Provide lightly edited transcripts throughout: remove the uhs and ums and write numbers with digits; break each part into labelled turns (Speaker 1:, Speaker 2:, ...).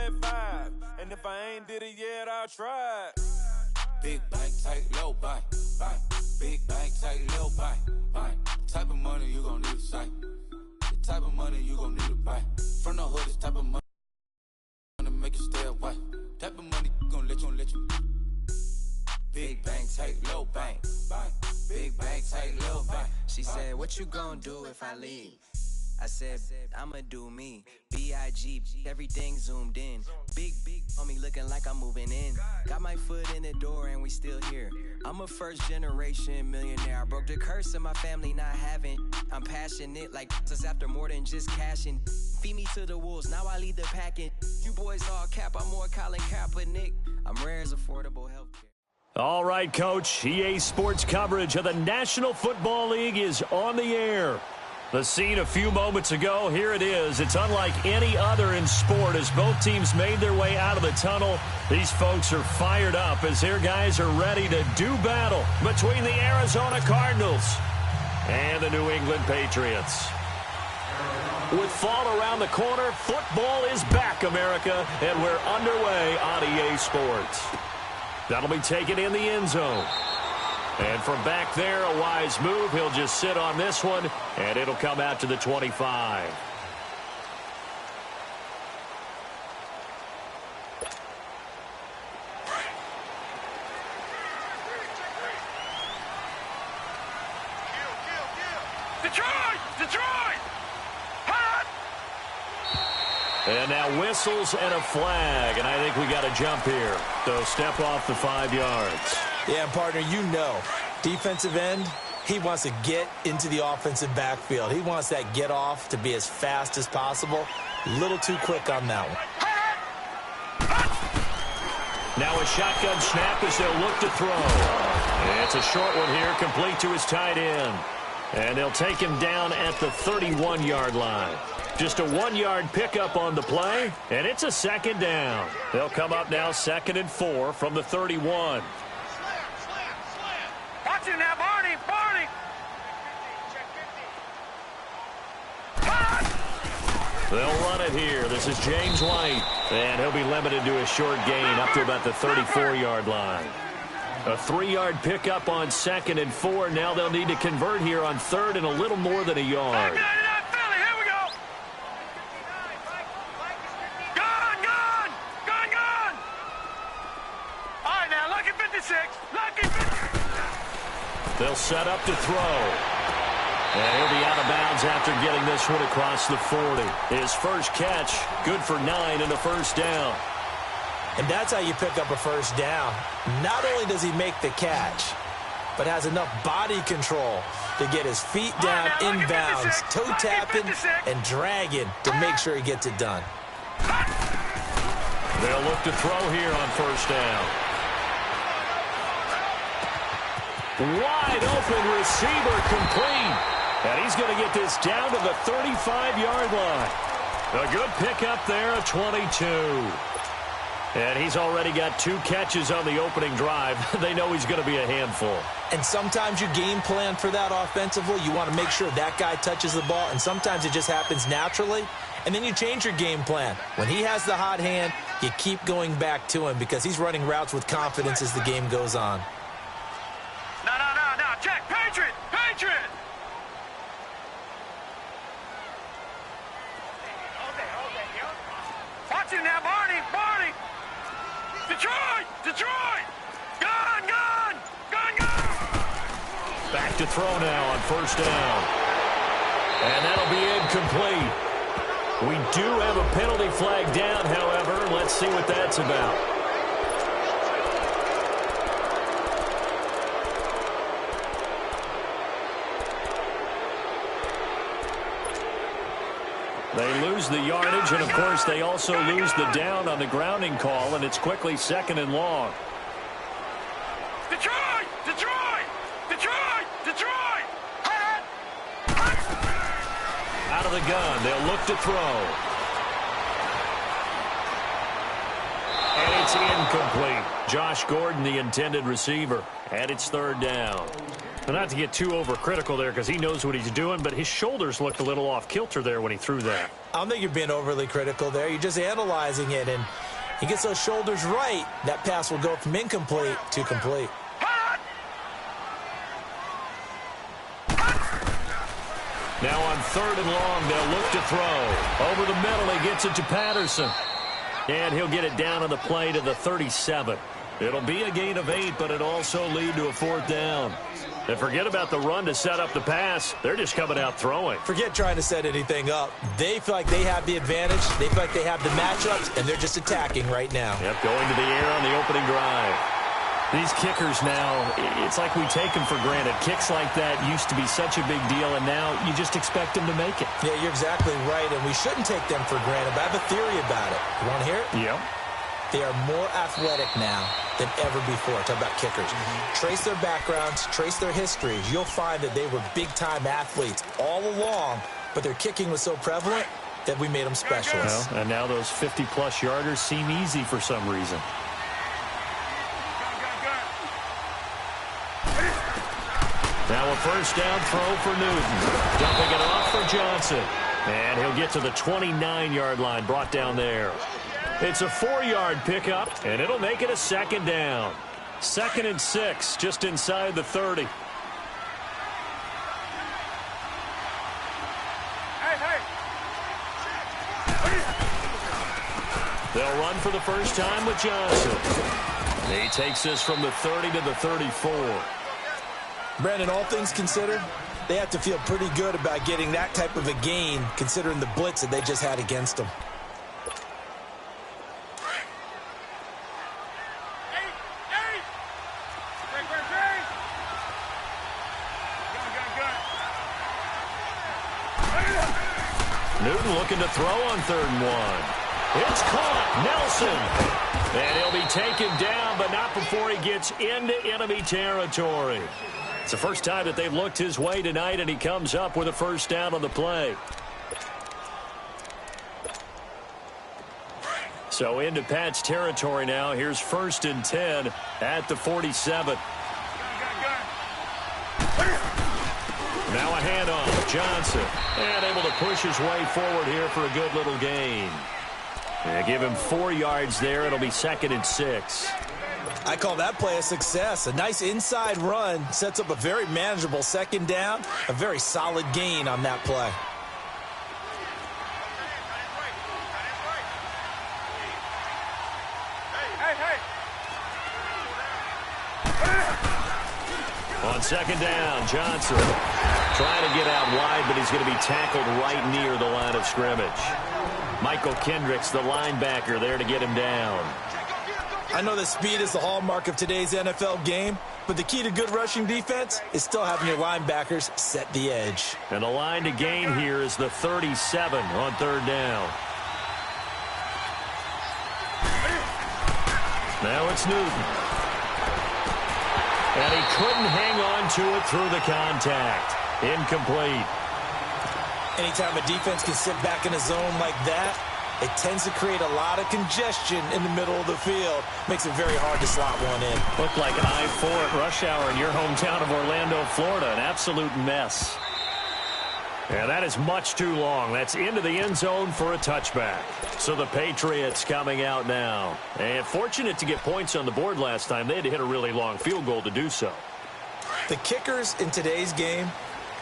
Speaker 1: at 5. And if I ain't did it yet, I'll try.
Speaker 2: Big bank, tight, low bank, bank. Big bank, tight, low bank, bank. Type of money you gon' need to sight. The type of money you gon' need to buy. From the hood, this type of money gonna make you stay away. Type of money gon' let you. Big bank, tight, low bank, bank. Big bank, tight, low bank.
Speaker 3: She said, what you gonna do if I leave? I said, I'ma do me. B.I.G. Everything zoomed in. Big on me looking like I'm moving in. Got my foot in the door and we still here. I'm a first generation millionaire. I broke the curse of my family not having. I'm passionate like this after more than just cashing. Feed me to the wolves, now I lead the packing. You boys all cap, I'm more Colin Kaepernick. I'm rare as affordable healthcare.
Speaker 4: All right, Coach. EA Sports coverage of the National Football League is on the air. The scene a few moments ago, here it is. It's unlike any other in sport as both teams made their way out of the tunnel. These folks are fired up as their guys are ready to do battle between the Arizona Cardinals and the New England Patriots. With fall around the corner, football is back, America, and we're underway on EA Sports. That'll be taken in the end zone. And from back there, a wise move. He'll just sit on this one, and it'll come out to the 25.
Speaker 5: Detroit! Hot!
Speaker 4: And now whistles and a flag, and I think we got a jump here. So step off the 5 yards.
Speaker 6: Yeah, partner, you know, defensive end, he wants to get into the offensive backfield. He wants that get off to be as fast as possible. A little too quick on that one.
Speaker 4: Now a shotgun snap as they'll look to throw. It's a short one here, complete to his tight end. And they'll take him down at the 31-yard line. Just a 1-yard pickup on the play, and it's a second down. They'll come up now 2nd and 4 from the 31.
Speaker 5: Watch it now, Barney!
Speaker 4: They'll run it here. This is James White, and he'll be limited to a short gain up to about the 34-yard line. A 3-yard pickup on 2nd and 4. Now they'll need to convert here on 3rd and a little more than a yard. They'll set up to throw. And he'll be out of bounds after getting this one across the 40. His first catch, good for 9 and a first down.
Speaker 6: And that's how you pick up a first down. Not only does he make the catch, but has enough body control to get his feet down inbounds, toe tapping and dragging to make sure he gets it done.
Speaker 4: They'll look to throw here on first down. Wide open receiver complete. And he's going to get this down to the 35-yard line. A good pickup there, a 22. And he's already got 2 catches on the opening drive. They know he's going to be a handful.
Speaker 6: And sometimes you game plan for that offensively. You want to make sure that guy touches the ball, and sometimes it just happens naturally. And then you change your game plan. When he has the hot hand, you keep going back to him because he's running routes with confidence as the game goes on.
Speaker 5: No, check, Patriot! Watch it now, Barney! Detroit! Gun!
Speaker 4: Back to throw now on first down. And that'll be incomplete. We do have a penalty flag down, however. Let's see what that's about. They lose the yardage, and, of course, they also lose the down on the grounding call, and it's quickly 2nd and long.
Speaker 5: Detroit!
Speaker 4: Out of the gun, they'll look to throw. And it's incomplete. Josh Gordon, the intended receiver, and it's 3rd down. Not to get too overcritical there because he knows what he's doing, but his shoulders looked a little off kilter there when he threw that.
Speaker 6: I don't think you're being overly critical there. You're just analyzing it, and he gets those shoulders right. That pass will go from incomplete to complete.
Speaker 4: Now on 3rd and long, they'll look to throw. Over the middle, he gets it to Patterson. And he'll get it down on the play to the 37. It'll be a gain of 8, but it'll also lead to a 4th down. And forget about the run to set up the pass. They're just coming out throwing.
Speaker 6: Forget trying to set anything up. They feel like they have the advantage. They feel like they have the matchups, and they're just attacking right now.
Speaker 4: Yep, going to the air on the opening drive. These kickers now, it's like we take them for granted. Kicks like that used to be such a big deal, and now you just expect them to make it.
Speaker 6: Yeah, you're exactly right, and we shouldn't take them for granted, but I have a theory about it. You want to hear it?
Speaker 4: Yep.
Speaker 6: They are more athletic now than ever before. Talk about kickers. Trace their backgrounds, trace their histories. You'll find that they were big-time athletes all along, but their kicking was so prevalent that we made them specialists.
Speaker 4: Well, and now those 50-plus yarders seem easy for some reason. Now a first down throw for Newton. Dumping it off for Johnson. And he'll get to the 29-yard line, brought down there. It's a 4-yard pickup, and it'll make it a 2nd down. 2nd and 6, just inside the 30. They'll run for the first time with Johnson. He takes this from the 30 to the 34.
Speaker 6: Brandon, all things considered, they have to feel pretty good about getting that type of a gain, considering the blitz that they just had against them.
Speaker 4: Newton looking to throw on 3rd and 1. It's caught. Nelson. And he'll be taken down, but not before he gets into enemy territory. It's the first time that they've looked his way tonight, and he comes up with a first down on the play. So into Pat's territory now. Here's 1st and 10 at the 47. Now a handoff. Johnson. And able to push his way forward here for a good little gain. And give him 4 yards there. It'll be 2nd and 6.
Speaker 6: I call that play a success. A nice inside run sets up a very manageable 2nd down. A very solid gain on that play.
Speaker 4: On 2nd down, Johnson trying to get out wide, but he's going to be tackled right near the line of scrimmage. Michael Kendricks, the linebacker, there to get him down.
Speaker 6: I know that speed is the hallmark of today's NFL game, but the key to good rushing defense is still having your linebackers set the edge.
Speaker 4: And the line to gain here is the 37 on 3rd down. Now it's Newton. And he couldn't hang on to it through the contact. Incomplete.
Speaker 6: Anytime a defense can sit back in a zone like that, it tends to create a lot of congestion in the middle of the field. Makes it very hard to slot one in.
Speaker 4: Looked like an I-4 at rush hour in your hometown of Orlando, Florida. An absolute mess. And that is much too long. That's into the end zone for a touchback. So the Patriots coming out now. And fortunate to get points on the board last time. They had to hit a really long field goal to do so.
Speaker 6: The kickers in today's game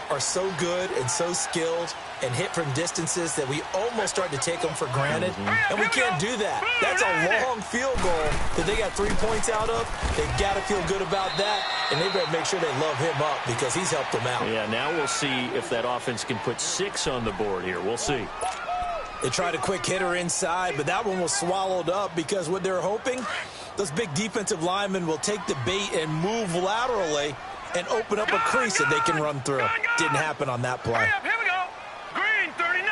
Speaker 6: are so good and so skilled and hit from distances that we almost start to take them for granted. And we can't do that. That's a long field goal that they got 3 points out of. They've got to feel good about that, and they better make sure they love him up because he's helped them out.
Speaker 4: Yeah, now we'll see if that offense can put 6 on the board here. We'll see.
Speaker 6: They tried a quick hitter inside, but that one was swallowed up because what they're hoping, those big defensive linemen will take the bait and move laterally and open up a crease that they can run through. Didn't happen on that play.
Speaker 5: Here we go. Green, 39.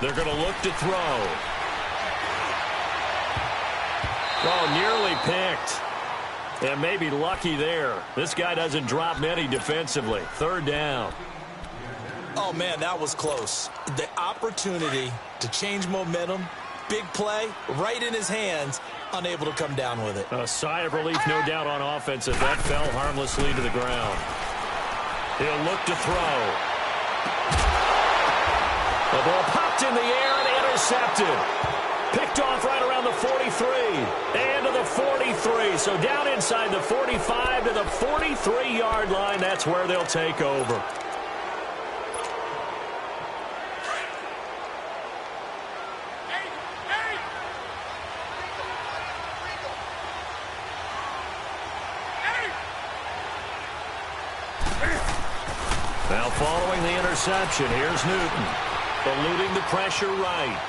Speaker 4: They're going to look to throw. Oh, nearly picked. And maybe lucky there. This guy doesn't drop many defensively. 3rd down.
Speaker 6: Oh, man, that was close. The opportunity to change momentum, big play, right in his hands, unable to come down with it.
Speaker 4: A sigh of relief, no doubt, on offense as that fell harmlessly to the ground. He'll look to throw. The ball popped in the air and intercepted. Picked off right around the 43 and to the 43. So down inside the 45 to the 43-yard line. That's where they'll take over. Now following the interception, here's Newton. Eluding the pressure right.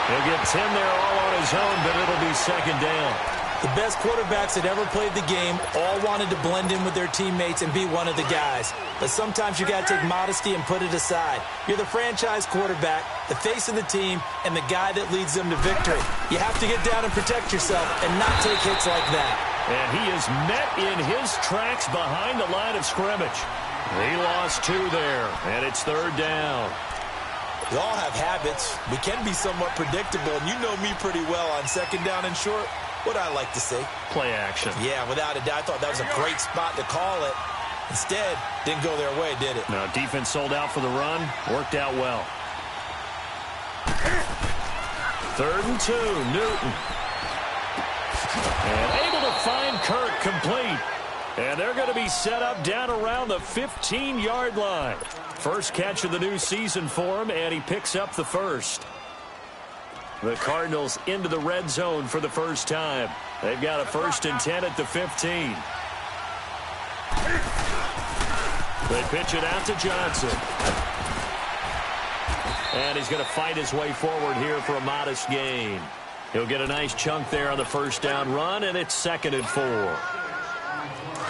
Speaker 4: He'll get 10 there all on his own, but it'll be second down.
Speaker 6: The best quarterbacks that ever played the game all wanted to blend in with their teammates and be one of the guys. But sometimes you got to take modesty and put it aside. You're the franchise quarterback, the face of the team, and the guy that leads them to victory. You have to get down and protect yourself and not take hits like that.
Speaker 4: And he is met in his tracks behind the line of scrimmage. He lost 2 there, and it's third down.
Speaker 6: We all have habits. We can be somewhat predictable, and you know me pretty well on second down and short. What I like to say?
Speaker 4: Play action.
Speaker 6: Yeah, without a doubt. I thought that was a great spot to call it. Instead, didn't go their way, did it?
Speaker 4: No, defense sold out for the run. Worked out well. 3rd and 2, Newton. And able to find Kirk complete. And they're going to be set up down around the 15-yard line. First catch of the new season for him, and he picks up the first. The Cardinals into the red zone for the first time. They've got a 1st and 10 at the 15. They pitch it out to Johnson. And he's going to fight his way forward here for a modest gain. He'll get a nice chunk there on the first down run, and it's 2nd and 4.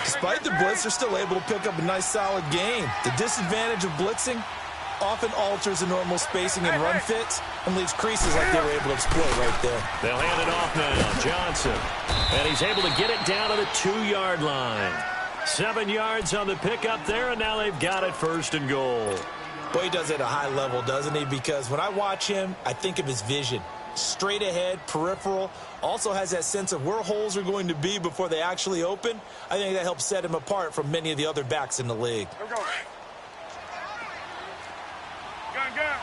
Speaker 6: Despite the blitz, they're still able to pick up a nice, solid gain. The disadvantage of blitzing often alters the normal spacing and run fits and leaves creases like they were able to exploit right there.
Speaker 4: They'll hand it off now. Johnson. And he's able to get it down to the 2-yard line. 7 yards on the pickup there, and now they've got it 1st and goal.
Speaker 6: Boy, he does it at a high level, doesn't he? Because when I watch him, I think of his vision. Straight ahead, peripheral, also has that sense of where holes are going to be before they actually open. I think that helps set him apart from many of the other backs in the league.
Speaker 5: Go, go. Gun.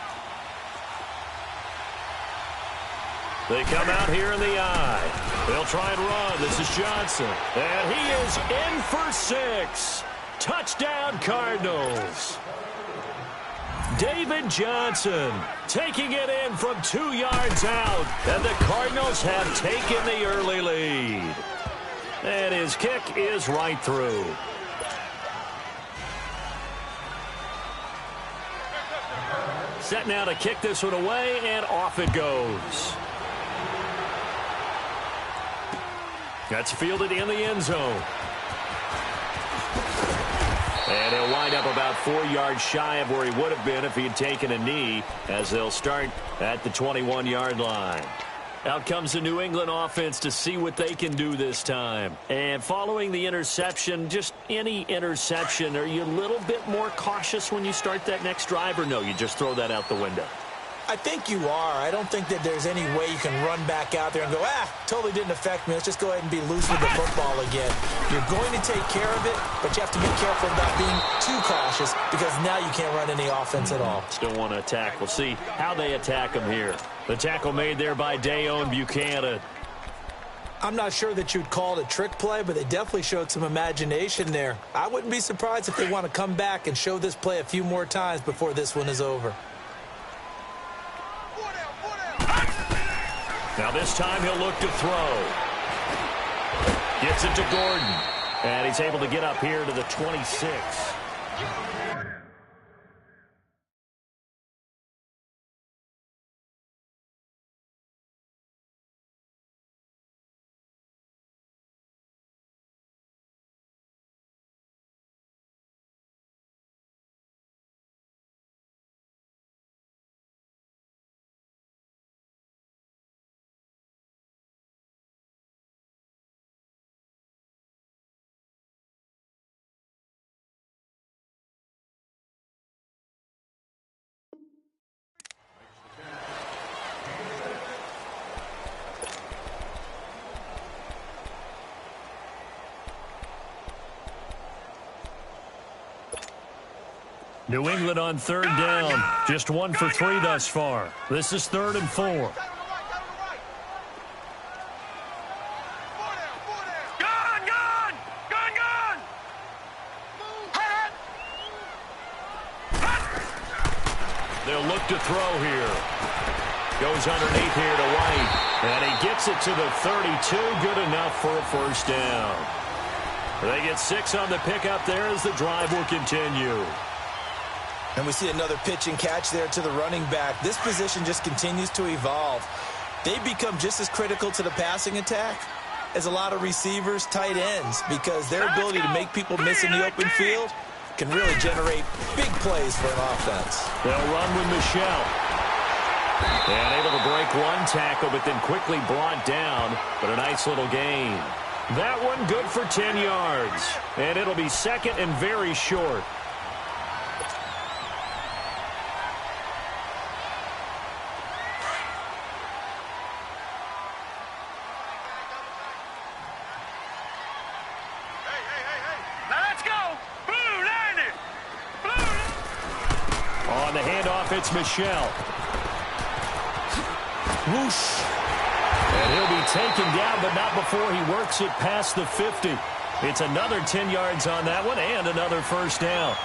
Speaker 4: They come out here in the eye. They'll try and run. This is Johnson. And he is in for 6. Touchdown, Cardinals. David Johnson taking it in from 2 yards out. And the Cardinals have taken the early lead. And his kick is right through. Set now to kick this one away, and off it goes. That's fielded in the end zone. And he'll wind up about 4 yards shy of where he would have been if he had taken a knee, as they'll start at the 21-yard line. Out comes the New England offense to see what they can do this time. And following the interception, just any interception, are you a little bit more cautious when you start that next drive, or no, you just throw that out the window?
Speaker 6: I think you are. I don't think that there's any way you can run back out there and go, totally didn't affect me. Let's just go ahead and be loose with the football again. You're going to take care of it, but you have to be careful about being too cautious because now you can't run any offense at all.
Speaker 4: Still want to attack. We'll see how they attack him here. The tackle made there by Dayon Buchanan.
Speaker 6: I'm not sure that you'd call it a trick play, but they definitely showed some imagination there. I wouldn't be surprised if they want to come back and show this play a few more times before this one is over.
Speaker 4: Now this time he'll look to throw. Gets it to Gordon. And he's able to get up here to the 26. New England on third down. Just 1 for 3 thus far. This is 3rd and 4. They'll look to throw here. Goes underneath here to White. And he gets it to the 32. Good enough for a first down. They get 6 on the pickup there as the drive will continue.
Speaker 6: And we see another pitch and catch there to the running back. This position just continues to evolve. They become just as critical to the passing attack as a lot of receivers, tight ends, because their ability to make people miss in the open field can really generate big plays for an offense.
Speaker 4: They'll run with Michelle. And able to break one tackle, but then quickly brought down. But a nice little gain. That one good for 10 yards. And it'll be 2nd and very short. On the handoff, it's Michelle. Whoosh. And he'll be taken down, but not before he works it past the 50. It's another 10 yards on that one and another first down.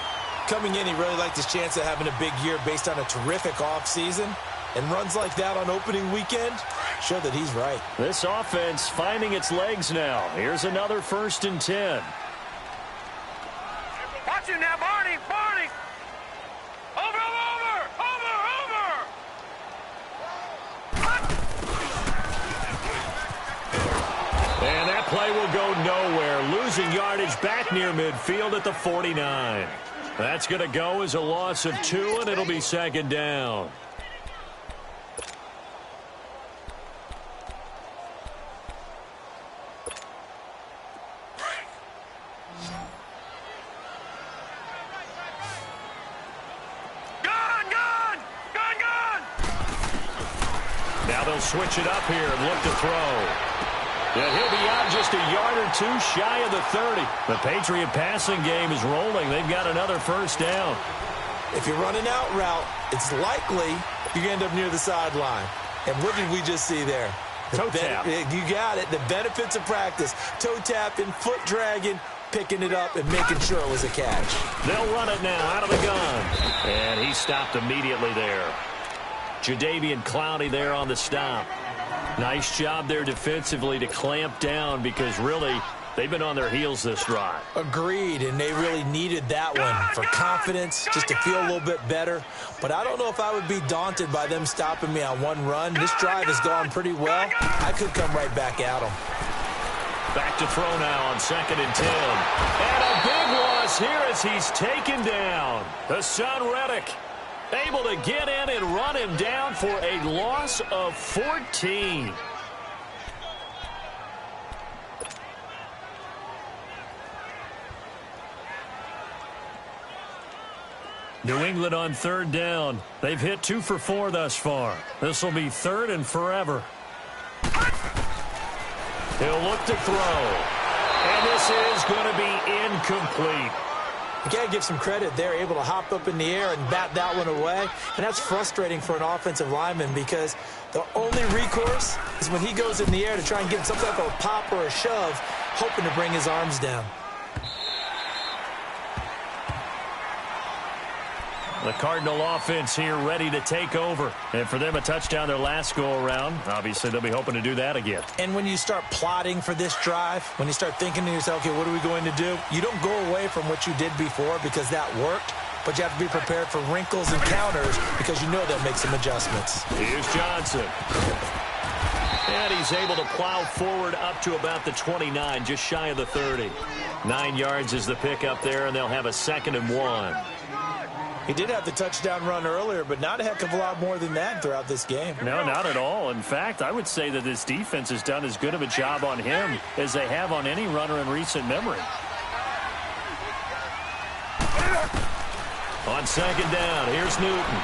Speaker 6: Coming in, he really liked his chance of having a big year based on a terrific offseason. And runs like that on opening weekend show that he's right.
Speaker 4: This offense finding its legs now. Here's another 1st and 10.
Speaker 5: Watch it now, Barney! Barney! Over!
Speaker 4: And that play will go nowhere. Losing yardage back near midfield at the 49. That's going to go as a loss of 2, and it'll be 2nd down. Now they'll switch it up here and look to throw. And he'll be out just a yard or 2 shy of the 30. The Patriot passing game is rolling. They've got another first down.
Speaker 6: If you run an out route, it's likely you end up near the sideline. And what did we just see there?
Speaker 4: Toe tap.
Speaker 6: You got it. The benefits of practice. Toe tapping, foot dragging, picking it up, and making sure it was a catch.
Speaker 4: They'll run it now out of the gun. And he stopped immediately there. Jadeveon Clowney there on the stop. Nice job there defensively to clamp down because really they've been on their heels this drive.
Speaker 6: Agreed, and they really needed that one for confidence, just to feel a little bit better. But I don't know if I would be daunted by them stopping me on one run. This drive has gone pretty well. I could come right back at them.
Speaker 4: Back to throw now on 2nd and 10. And a big loss here as he's taken down. Hassan Reddick able to get in and run him down for a loss of 14. New England on 3rd down. They've hit 2 for 4 thus far. This will be 3rd and forever. He'll look to throw. And this is going to be incomplete.
Speaker 6: You got to give some credit. They're able to hop up in the air and bat that one away. And that's frustrating for an offensive lineman because the only recourse is when he goes in the air to try and get some type of a pop or a shove, hoping to bring his arms down.
Speaker 4: The Cardinal offense here ready to take over. And for them, a touchdown their last go-around. Obviously, they'll be hoping to do that again.
Speaker 6: And when you start plotting for this drive, when you start thinking to yourself, okay, what are we going to do? You don't go away from what you did before because that worked. But you have to be prepared for wrinkles and counters because you know they'll make some adjustments.
Speaker 4: Here's Johnson. And he's able to plow forward up to about the 29, just shy of the 30. 9 yards is the pickup there, and they'll have a 2nd and 1.
Speaker 6: He did have the touchdown run earlier, but not a heck of a lot more than that throughout this game.
Speaker 4: No, not at all. In fact, I would say that this defense has done as good of a job on him as they have on any runner in recent memory. On 2nd down, here's Newton.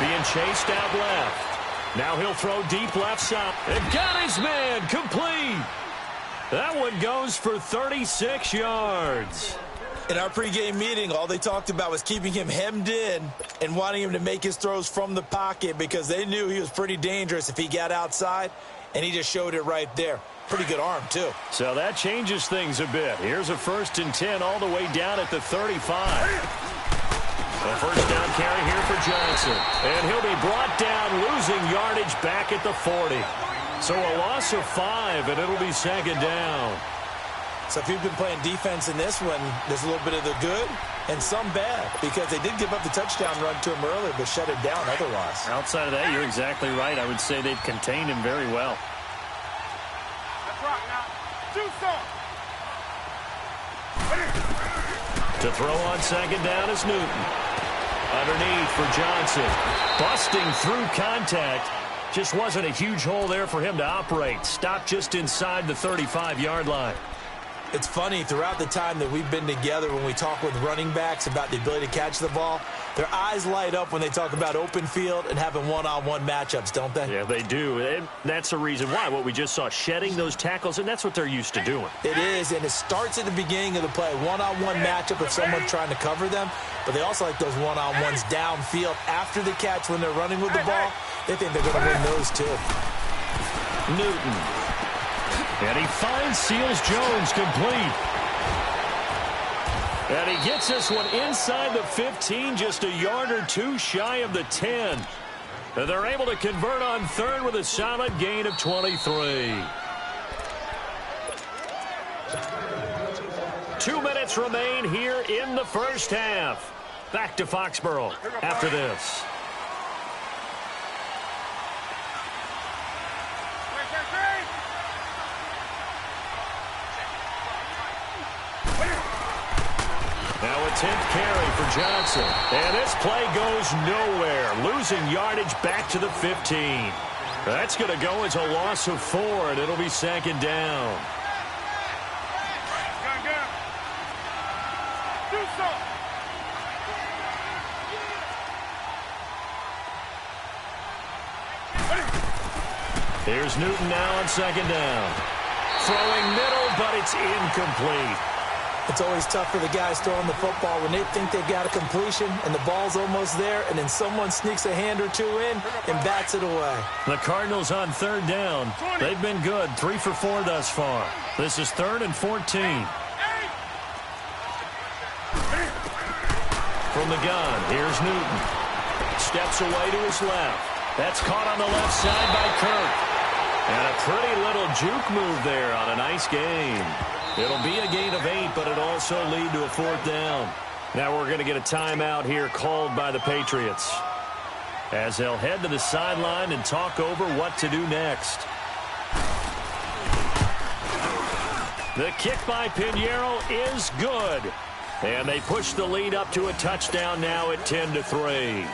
Speaker 4: Being chased out left. Now he'll throw deep left side. And got his man complete. That one goes for 36 yards.
Speaker 6: In our pregame meeting, all they talked about was keeping him hemmed in and wanting him to make his throws from the pocket because they knew he was pretty dangerous if he got outside, and he just showed it right there. Pretty good arm, too.
Speaker 4: So that changes things a bit. Here's a 1st and 10 all the way down at the 35. A first down carry here for Johnson. And he'll be brought down, losing yardage back at the 40. So a loss of 5, and it'll be 2nd down.
Speaker 6: So if you've been playing defense in this one, there's a little bit of the good and some bad because they did give up the touchdown run to him earlier but shut it down otherwise.
Speaker 4: Outside of that, you're exactly right. I would say they've contained him very well.
Speaker 5: That's right now. Do something.
Speaker 4: To throw on 2nd down is Newton. Underneath for Johnson. Busting through contact. Just wasn't a huge hole there for him to operate. Stopped just inside the 35-yard line.
Speaker 6: It's funny, throughout the time that we've been together when we talk with running backs about the ability to catch the ball, their eyes light up when they talk about open field and having one-on-one matchups, don't they?
Speaker 4: Yeah, they do. And that's the reason why. What we just saw, shedding those tackles, and that's what they're used to doing.
Speaker 6: It is, and it starts at the beginning of the play. One-on-one matchup if someone's trying to cover them, but they also like those one-on-ones downfield after the catch when they're running with the ball. They think they're going to win those too.
Speaker 4: Newton. And he finds Seals-Jones complete. And he gets this one inside the 15, just a yard or two shy of the 10. And they're able to convert on 3rd with a solid gain of 23. 2 minutes remain here in the first half. Back to Foxborough after this. Now a 10th carry for Johnson. And this play goes nowhere. Losing yardage back to the 15. That's going to go as a loss of 4, and it'll be 2nd down.
Speaker 5: Do something.
Speaker 4: Here's Newton now on 2nd down. Throwing middle, but it's incomplete.
Speaker 6: It's always tough for the guys throwing the football when they think they've got a completion and the ball's almost there, and then someone sneaks a hand or two in and bats it away.
Speaker 4: The Cardinals on 3rd down. They've been good, 3 for 4 thus far. This is 3rd and 14. From the gun, here's Newton. Steps away to his left. That's caught on the left side by Kirk. And a pretty little juke move there on a nice gain. It'll be a gain of 8, but it'll also lead to a 4th down. Now we're going to get a timeout here called by the Patriots, as they'll head to the sideline and talk over what to do next. The kick by Pinheiro is good. And they push the lead up to a touchdown now at 10-3.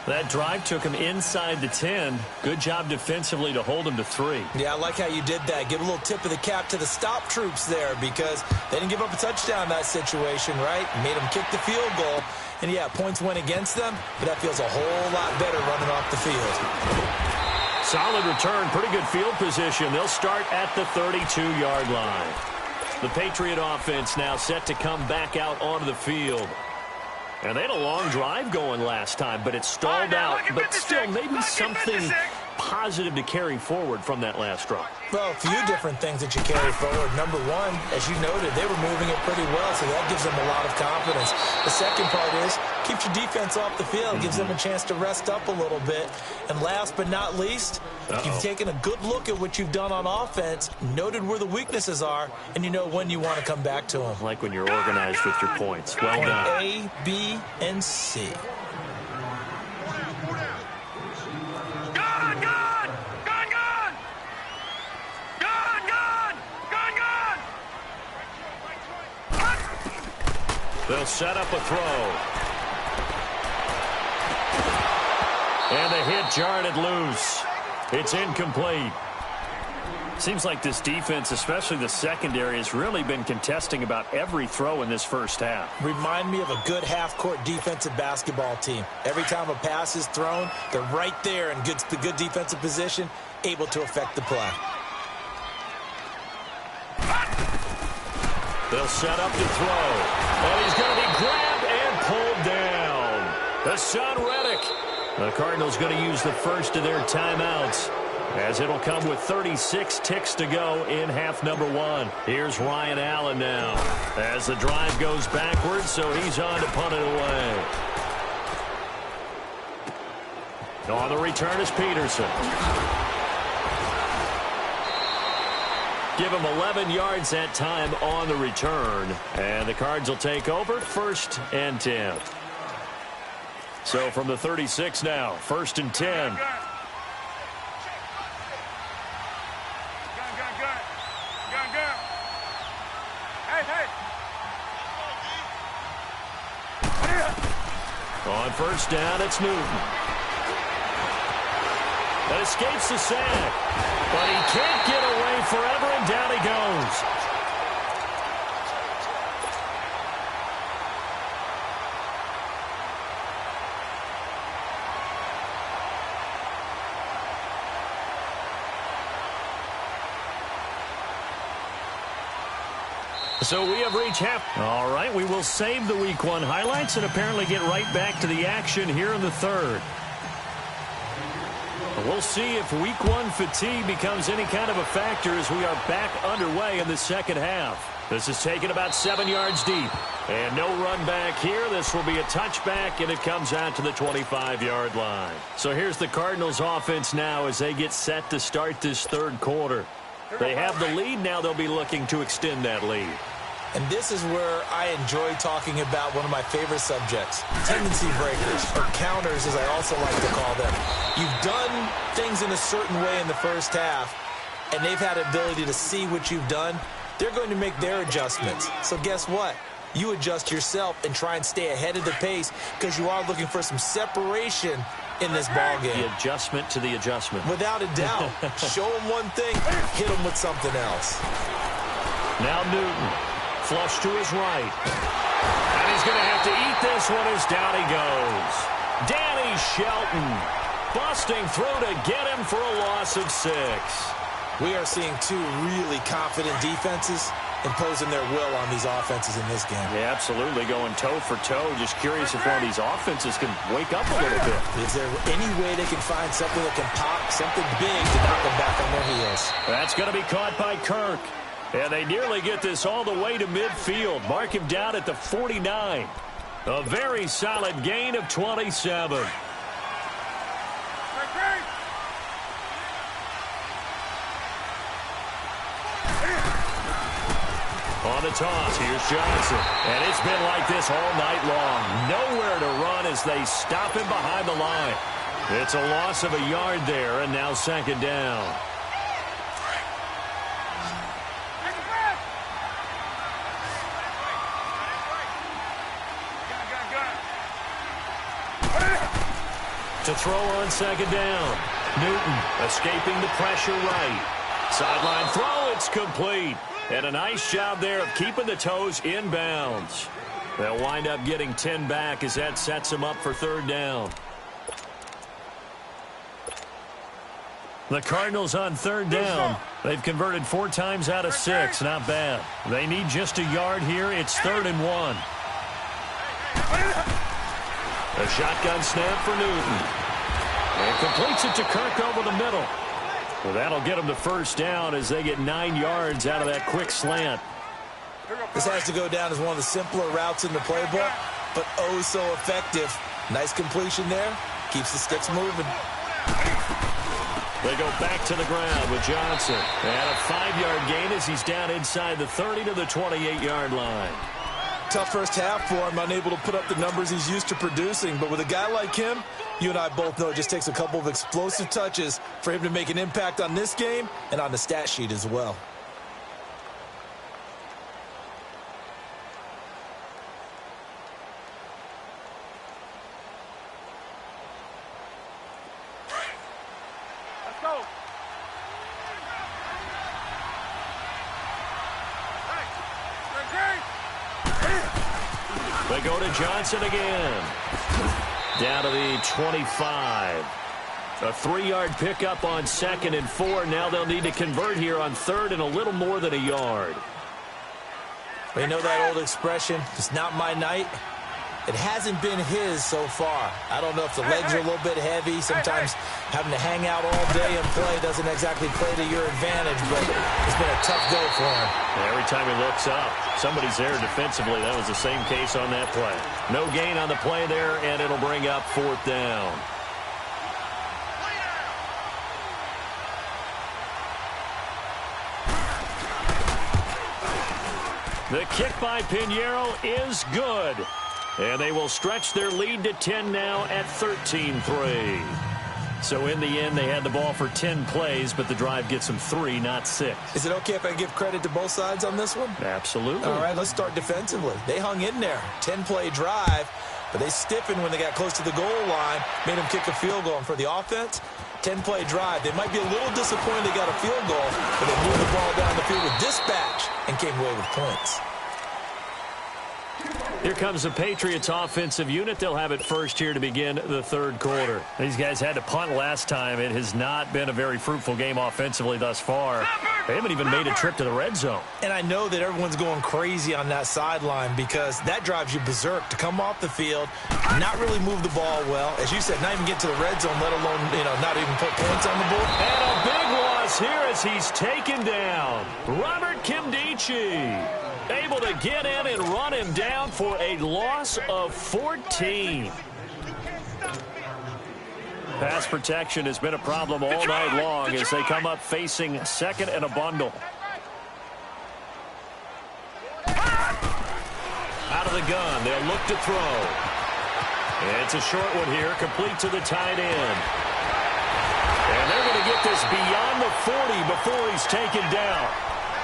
Speaker 4: That drive took him inside the 10. Good job defensively to hold him to 3.
Speaker 6: Yeah, I like how you did that. Give a little tip of the cap to the stop troops there because they didn't give up a touchdown in that situation, right? Made them kick the field goal. And, yeah, points went against them, but that feels a whole lot better running off the field.
Speaker 4: Solid return, pretty good field position. They'll start at the 32-yard line. The Patriot offense now set to come back out onto the field. And they had a long drive going last time, but it stalled out. But still, maybe something positive to carry forward from that last drive.
Speaker 6: Well, a few different things that you carry forward. Number one, as you noted, they were moving it pretty well, so that gives them a lot of confidence. The second part is, keeps your defense off the field, gives them a chance to rest up a little bit. And last but not least, you've taken a good look at what you've done on offense, noted where the weaknesses are, and you know when you want to come back to them.
Speaker 4: Like when you're organized with your points. Well done.
Speaker 6: A, B, and C.
Speaker 4: They'll set up a throw. And the hit jarred it loose. It's incomplete. Seems like this defense, especially the secondary, has really been contesting about every throw in this first half.
Speaker 6: Remind me of a good half-court defensive basketball team. Every time a pass is thrown, they're right there in the good defensive position, able to affect the play.
Speaker 4: They'll set up to throw. And he's Hassan Reddick. The Cardinals going to use the first of their timeouts, as it'll come with 36 ticks to go in half number 1. Here's Ryan Allen now, as the drive goes backwards, so he's on to punt it away. On the return is Peterson. Give him 11 yards that time on the return, and the Cards will take over 1st and 10. So from the 36 now, 1st and 10. On 1st down, it's Newton. That escapes the sack, but he can't get away forever, and down he goes. So we have reached half. All right, we will save the Week 1 highlights and apparently get right back to the action here in the 3rd. We'll see if Week 1 fatigue becomes any kind of a factor as we are back underway in the 2nd half. This is taken about 7 yards deep. And no run back here. This will be a touchback, and it comes out to the 25-yard line. So here's the Cardinals offense now as they get set to start this 3rd quarter. They have the lead. Now they'll be looking to extend that lead.
Speaker 6: And this is where I enjoy talking about one of my favorite subjects, tendency breakers, or counters as I also like to call them. You've done things in a certain way in the 1st half, and they've had the ability to see what you've done. They're going to make their adjustments. So guess what? You adjust yourself and try and stay ahead of the pace because you are looking for some separation in this ball game.
Speaker 4: The adjustment to the adjustment.
Speaker 6: Without a doubt. Show them one thing, hit them with something else.
Speaker 4: Now Newton. Flush to his right. And he's going to have to eat this one as down he goes. Danny Shelton busting through to get him for a loss of 6.
Speaker 6: We are seeing 2 really confident defenses imposing their will on these offenses in this game.
Speaker 4: Yeah, absolutely, going toe for toe. Just curious if one of these offenses can wake up a little bit.
Speaker 6: Is there any way they can find something that can pop, something big to knock them back on their heels?
Speaker 4: That's going to be caught by Kirk. And they nearly get this all the way to midfield. Mark him down at the 49. A very solid gain of 27. On the toss, here's Johnson. And it's been like this all night long. Nowhere to run as they stop him behind the line. It's a loss of a yard there, and now 2nd down. To throw on 2nd down. Newton escaping the pressure right. Sideline throw, it's complete. And a nice job there of keeping the toes in bounds. They'll wind up getting 10 back as that sets them up for 3rd down. The Cardinals on 3rd down. They've converted 4 times out of 6. Not bad. They need just a yard here. It's 3rd and 1. A shotgun snap for Newton. And completes it to Kirk over the middle. Well, that'll get them the 1st down as they get 9 yards out of that quick slant.
Speaker 6: This has to go down as one of the simpler routes in the playbook, but oh so effective. Nice completion there. Keeps the sticks moving.
Speaker 4: They go back to the ground with Johnson. And a 5-yard gain as he's down inside the 30 to the 28-yard line.
Speaker 6: Tough 1st half for him, unable to put up the numbers he's used to producing. But with a guy like him, you and I both know it just takes a couple of explosive touches for him to make an impact on this game and on the stat sheet as well.
Speaker 5: Let's go.
Speaker 4: They go to Johnson again. Down to the 25. A 3-yard pickup on 2nd and 4. Now they'll need to convert here on 3rd and a little more than a yard.
Speaker 6: You know that old expression, it's not my night. It hasn't been his so far. I don't know if the legs are a little bit heavy. Sometimes having to hang out all day and play doesn't exactly play to your advantage, but it's been a tough go for him.
Speaker 4: Every time he looks up, somebody's there defensively. That was the same case on that play. No gain on the play there, and it'll bring up 4th down. The kick by Pinheiro is good. And they will stretch their lead to 10 now at 13-3. So in the end, they had the ball for 10 plays, but the drive gets them 3, not 6.
Speaker 6: Is it okay if I give credit to both sides on this one?
Speaker 4: Absolutely.
Speaker 6: All right, let's start defensively. They hung in there. 10-play drive, but they stiffened when they got close to the goal line, made them kick a field goal. And for the offense, 10-play drive. They might be a little disappointed they got a field goal, but they moved the ball down the field with dispatch and came away with points.
Speaker 4: Here comes the Patriots offensive unit. They'll have it first here to begin the 3rd quarter. These guys had to punt last time. It has not been a very fruitful game offensively thus far. They haven't even made a trip to the red zone.
Speaker 6: And I know that everyone's going crazy on that sideline because that drives you berserk to come off the field, not really move the ball well. As you said, not even get to the red zone, let alone, not even put points on the board.
Speaker 4: And a big loss here as he's taken down. Robert Kimdichie able to get in and run him down for a loss of 14. Pass protection has been a problem all night long as they come up facing 2nd and a bundle. Out of the gun, they'll look to throw. It's a short one here, complete to the tight end. And they're going to get this beyond the 40 before he's taken down.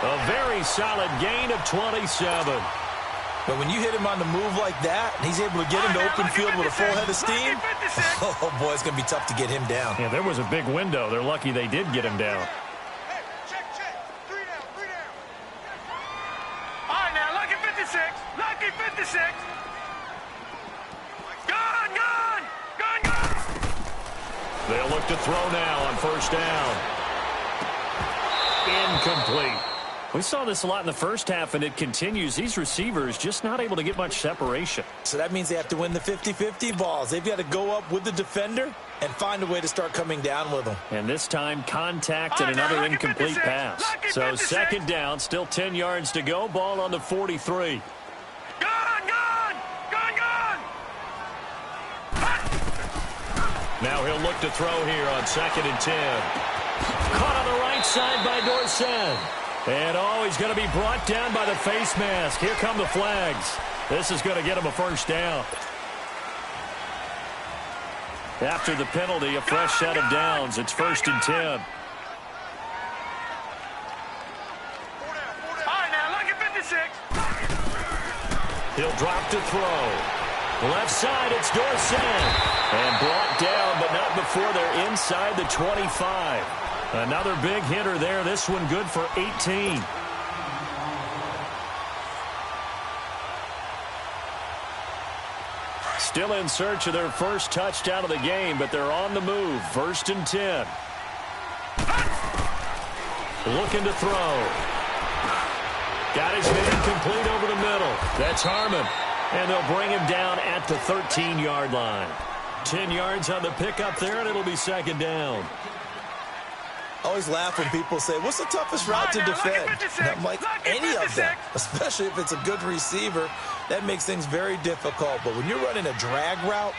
Speaker 4: A very solid gain of 27.
Speaker 6: But when you hit him on the move like that, and he's able to get into open field with a full head of steam, oh, boy, it's going to be tough to get him down.
Speaker 4: Yeah, there was a big window. They're lucky they did get him down.
Speaker 5: Hey, check. 3 down. All right, now, lucky 56. Lucky 56. Gun.
Speaker 4: They'll look to throw now on 1st down. Incomplete. We saw this a lot in the first half, and it continues. These receivers just not able to get much separation.
Speaker 6: So that means they have to win the 50-50 balls. They've got to go up with the defender and find a way to start coming down with them.
Speaker 4: And this time, contact and another incomplete pass. So 2nd down, still 10 yards to go. Ball on the 43.
Speaker 5: Gun.
Speaker 4: Now he'll look to throw here on 2nd and 10. Caught on the right side by Dorsett. And he's going to be brought down by the face mask. Here come the flags. This is going to get him a 1st down. After the penalty, a fresh set of downs. It's 1st and 10.
Speaker 5: All right, now, lucky 56.
Speaker 4: He'll drop to throw. Left side, it's Dorsett. And brought down, but not before they're inside the 25. Another big hitter there. This one good for 18. Still in search of their first touchdown of the game, but they're on the move. 1st and 10. Looking to throw. Got his man complete over the middle. That's Harmon. And they'll bring him down at the 13-yard line. 10 yards on the pickup there, and it'll be 2nd down.
Speaker 6: I always laugh when people say, what's the toughest route to defend? And I'm like, any of them, especially if it's a good receiver. That makes things very difficult. But when you're running a drag route,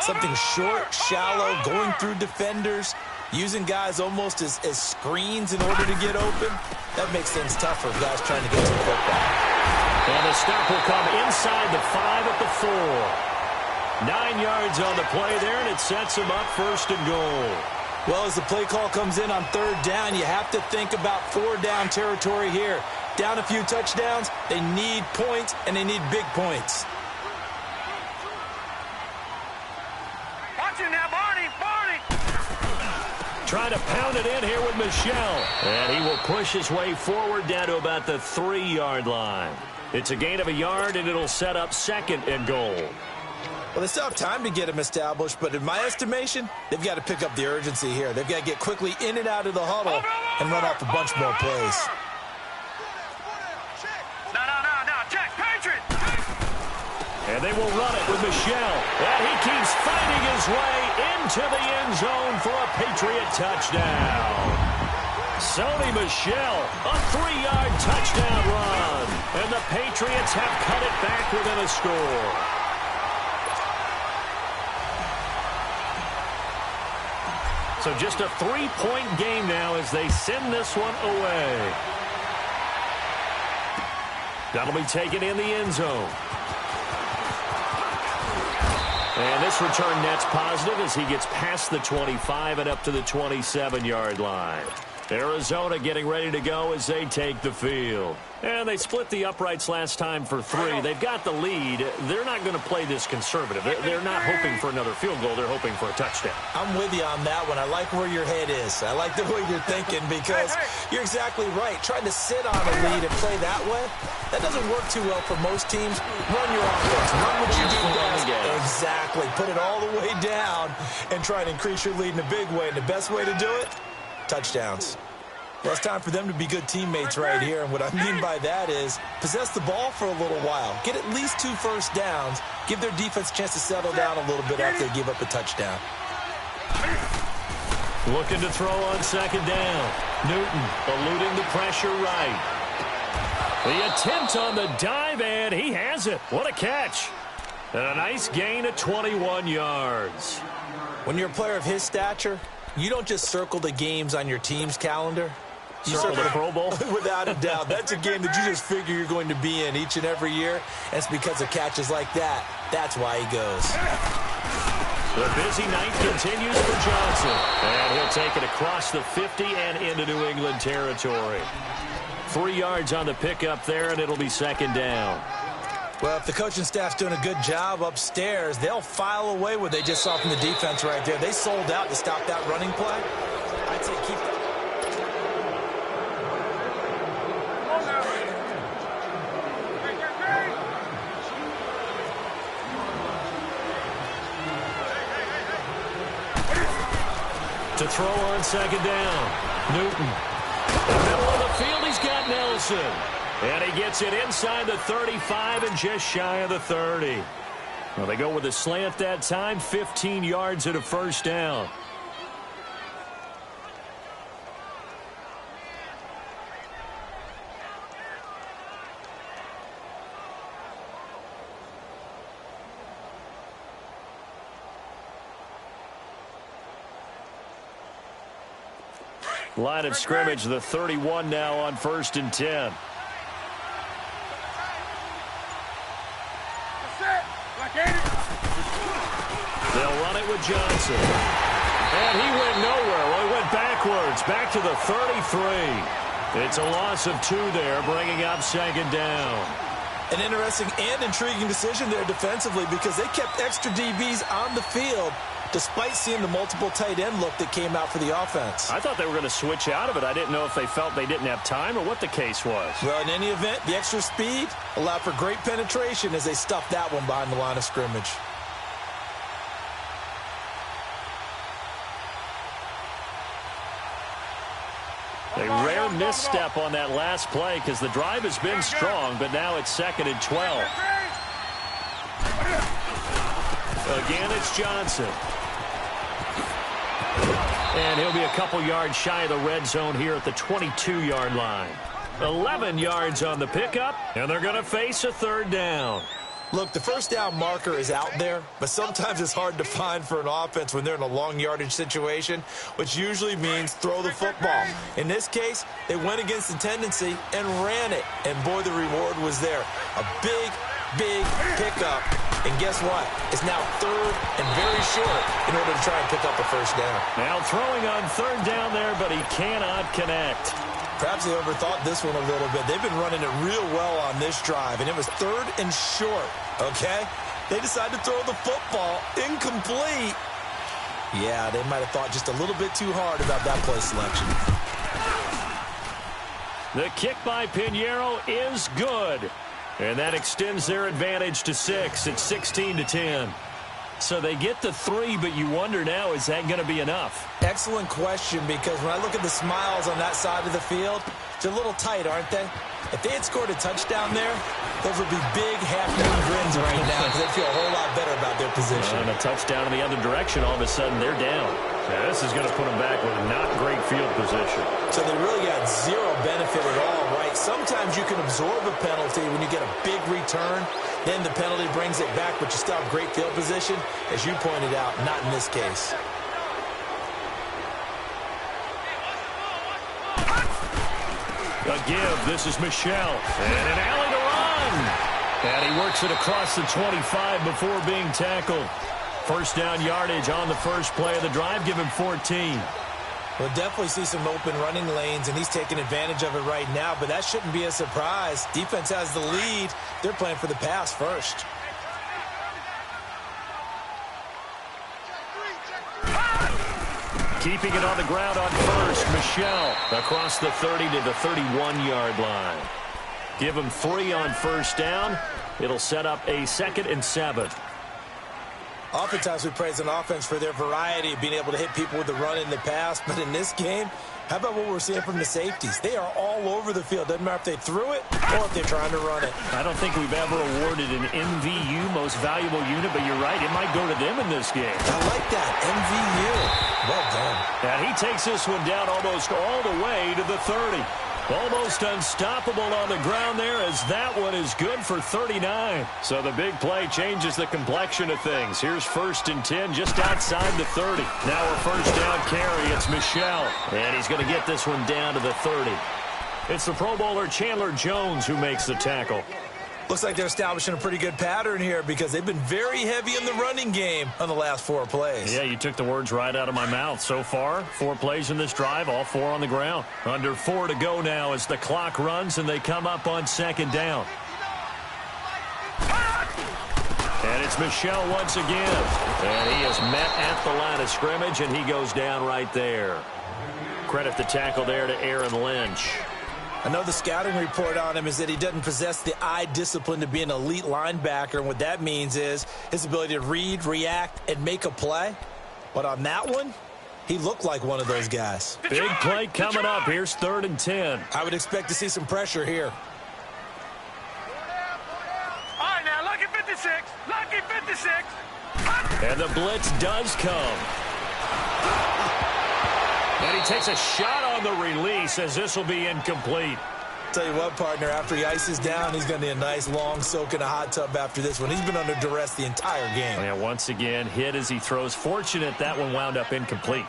Speaker 6: something short, shallow, going through defenders, using guys almost as screens in order to get open, that makes things tough for guys trying to get to the football.
Speaker 4: And the stop will come inside the 5 at the 4. 9 yards on the play there, and it sets them up 1st and goal.
Speaker 6: Well, as the play call comes in on 3rd down, you have to think about 4-down territory here. Down a few touchdowns, they need points, and they need big points.
Speaker 5: Watch him now, Barney.
Speaker 4: Trying to pound it in here with Michel. And he will push his way forward down to about the 3-yard line. It's a gain of a yard, and it'll set up 2nd and goal.
Speaker 6: Well, they still have time to get him established, but in my estimation, they've got to pick up the urgency here. They've got to get quickly in and out of the huddle and run off a bunch more plays.
Speaker 5: No, check, Patriot.
Speaker 4: And And they will run it with Michel. And he keeps fighting his way into the end zone for a Patriot touchdown. Sony Michel, a 3-yard touchdown run. And the Patriots have cut it back within a score. So just a 3-point game now as they send this one away. That'll be taken in the end zone. And this return net's positive as he gets past the 25 and up to the 27-yard line. Arizona getting ready to go as they take the field. And they split the uprights last time for 3. They've got the lead. They're not going to play this conservative. They're not hoping for another field goal. They're hoping for a touchdown.
Speaker 6: I'm with you on that one. I like where your head is. I like the way you're thinking because you're exactly right. Trying to sit on a lead and play that way, that doesn't work too well for most teams. Run your offense. Run what you do best. Exactly. Put it all the way down and try to increase your lead in a big way. And the best way to do it, touchdowns. Well, it's time for them to be good teammates right here. And what I mean by that is possess the ball for a little while. Get at least 2 first downs. Give their defense a chance to settle down a little bit after they give up a touchdown.
Speaker 4: Looking to throw on second down. Newton eluding the pressure right. The attempt on the dive, and he has it. What a catch. And a nice gain of 21 yards.
Speaker 6: When you're a player of his stature, you don't just circle the games on your team's calendar. You circle
Speaker 4: the Pro Bowl?
Speaker 6: Without a doubt. That's a game that you just figure you're going to be in each and every year. And it's because of catches like that. That's why he goes.
Speaker 4: The busy night continues for Johnson. And he'll take it across the 50 and into New England territory. 3 yards on the pickup there, and it'll be second down.
Speaker 6: Well, if the coaching staff's doing a good job upstairs, they'll file away what they just saw from the defense right there. They sold out to stop that running play. I'd say keep that.
Speaker 4: To throw on second down. Newton. In the middle of the field, he's got Nelson. And he gets it inside the 35 and just shy of the 30. Well, they go with a slant that time, 15 yards at a first down. Line of scrimmage, the 31 now on 1st and 10. They'll run it with Johnson. And he went nowhere. Well, he went backwards, back to the 33. It's a loss of 2 there, bringing up second down.
Speaker 6: An interesting and intriguing decision there defensively because they kept extra DBs on the field despite seeing the multiple tight end look that came out for the offense.
Speaker 4: I thought they were going to switch out of it. I didn't know if they felt they didn't have time or what the case was.
Speaker 6: Well, in any event, the extra speed allowed for great penetration as they stuffed that one behind the line of scrimmage.
Speaker 4: A rare misstep on that last play because the drive has been strong, but now it's 2nd and 12. Again, it's Johnson. And he'll be a couple yards shy of the red zone here at the 22-yard line. 11 yards on the pickup, and they're going to face a 3rd down.
Speaker 6: Look, the first down marker is out there, but sometimes it's hard to find for an offense when they're in a long yardage situation, which usually means throw the football. In this case, they went against the tendency and ran it, and boy, the reward was there. A big pickup, and guess what? It's now 3rd and very short in order to try and pick up a first down.
Speaker 4: Now throwing on 3rd down there, but he cannot connect.
Speaker 6: Perhaps they overthought this one a little bit. They've been running it real well on this drive, and it was 3rd and short, okay? They decided to throw the football incomplete. Yeah, they might have thought just a little bit too hard about that play selection.
Speaker 4: The kick by Pinheiro is good, and that extends their advantage to 6. It's 16-10. So they get the 3, but you wonder now, is that going to be enough?
Speaker 6: Excellent question, because when I look at the smiles on that side of the field, They're a little tight, aren't they? If they had scored a touchdown there, those would be big half-down grins right now because they'd feel a whole lot better about their position.
Speaker 4: And a touchdown in the other direction, all of a sudden they're down. Yeah, this is going to put them back with not great field position.
Speaker 6: So they really got zero benefit at all, right? Sometimes you can absorb a penalty when you get a big return. Then the penalty brings it back, but you still have great field position. As you pointed out, not in this case.
Speaker 4: A give. This is Michel. And an alley to run. And he works it across the 25 before being tackled. First down yardage on the first play of the drive. Give him 14.
Speaker 6: We'll definitely see some open running lanes, and he's taking advantage of it right now, but that shouldn't be a surprise. Defense has the lead. They're playing for the pass first.
Speaker 4: Keeping it on the ground on first. Michel across the 30 to the 31-yard line. Give him 3 on first down. It'll set up a 2nd and 7.
Speaker 6: Oftentimes we praise an offense for their variety of being able to hit people with the run and the pass, but in this game, how about what we're seeing from the safeties? They are all over the field. Doesn't matter if they threw it or if they're trying to run it.
Speaker 4: I don't think we've ever awarded an MVU, most valuable unit, but you're right, it might go to them in this game.
Speaker 6: I like that, MVU. Well done.
Speaker 4: And he takes this one down almost all the way to the 30. Almost unstoppable on the ground there as that one is good for 39. So the big play changes the complexion of things. Here's 1st and 10 just outside the 30. Now a first down carry. It's Michel. And he's going to get this one down to the 30. It's the Pro Bowler Chandler Jones who makes the tackle.
Speaker 6: Looks like they're establishing a pretty good pattern here because they've been very heavy in the running game on the last 4 plays.
Speaker 4: Yeah, you took the words right out of my mouth. So far, 4 plays in this drive, all 4 on the ground. Under 4 to go now as the clock runs and they come up on 2nd down. And it's Michel once again. And he is met at the line of scrimmage, and he goes down right there. Credit the tackle there to Aaron Lynch.
Speaker 6: I know the scouting report on him is that he doesn't possess the eye discipline to be an elite linebacker, and what that means is his ability to read, react, and make a play. But on that one, he looked like one of those guys.
Speaker 4: Big play coming up. Here's 3rd and 10.
Speaker 6: I would expect to see some pressure here.
Speaker 5: All right, now, lucky 56. Lucky 56.
Speaker 4: And the blitz does come. And he takes a shot on the release as this will be incomplete.
Speaker 6: Tell you what, partner, after he ices down, he's going to need a nice long soak in a hot tub after this one. He's been under duress the entire game.
Speaker 4: And once again, hit as he throws. Fortunate that one wound up incomplete.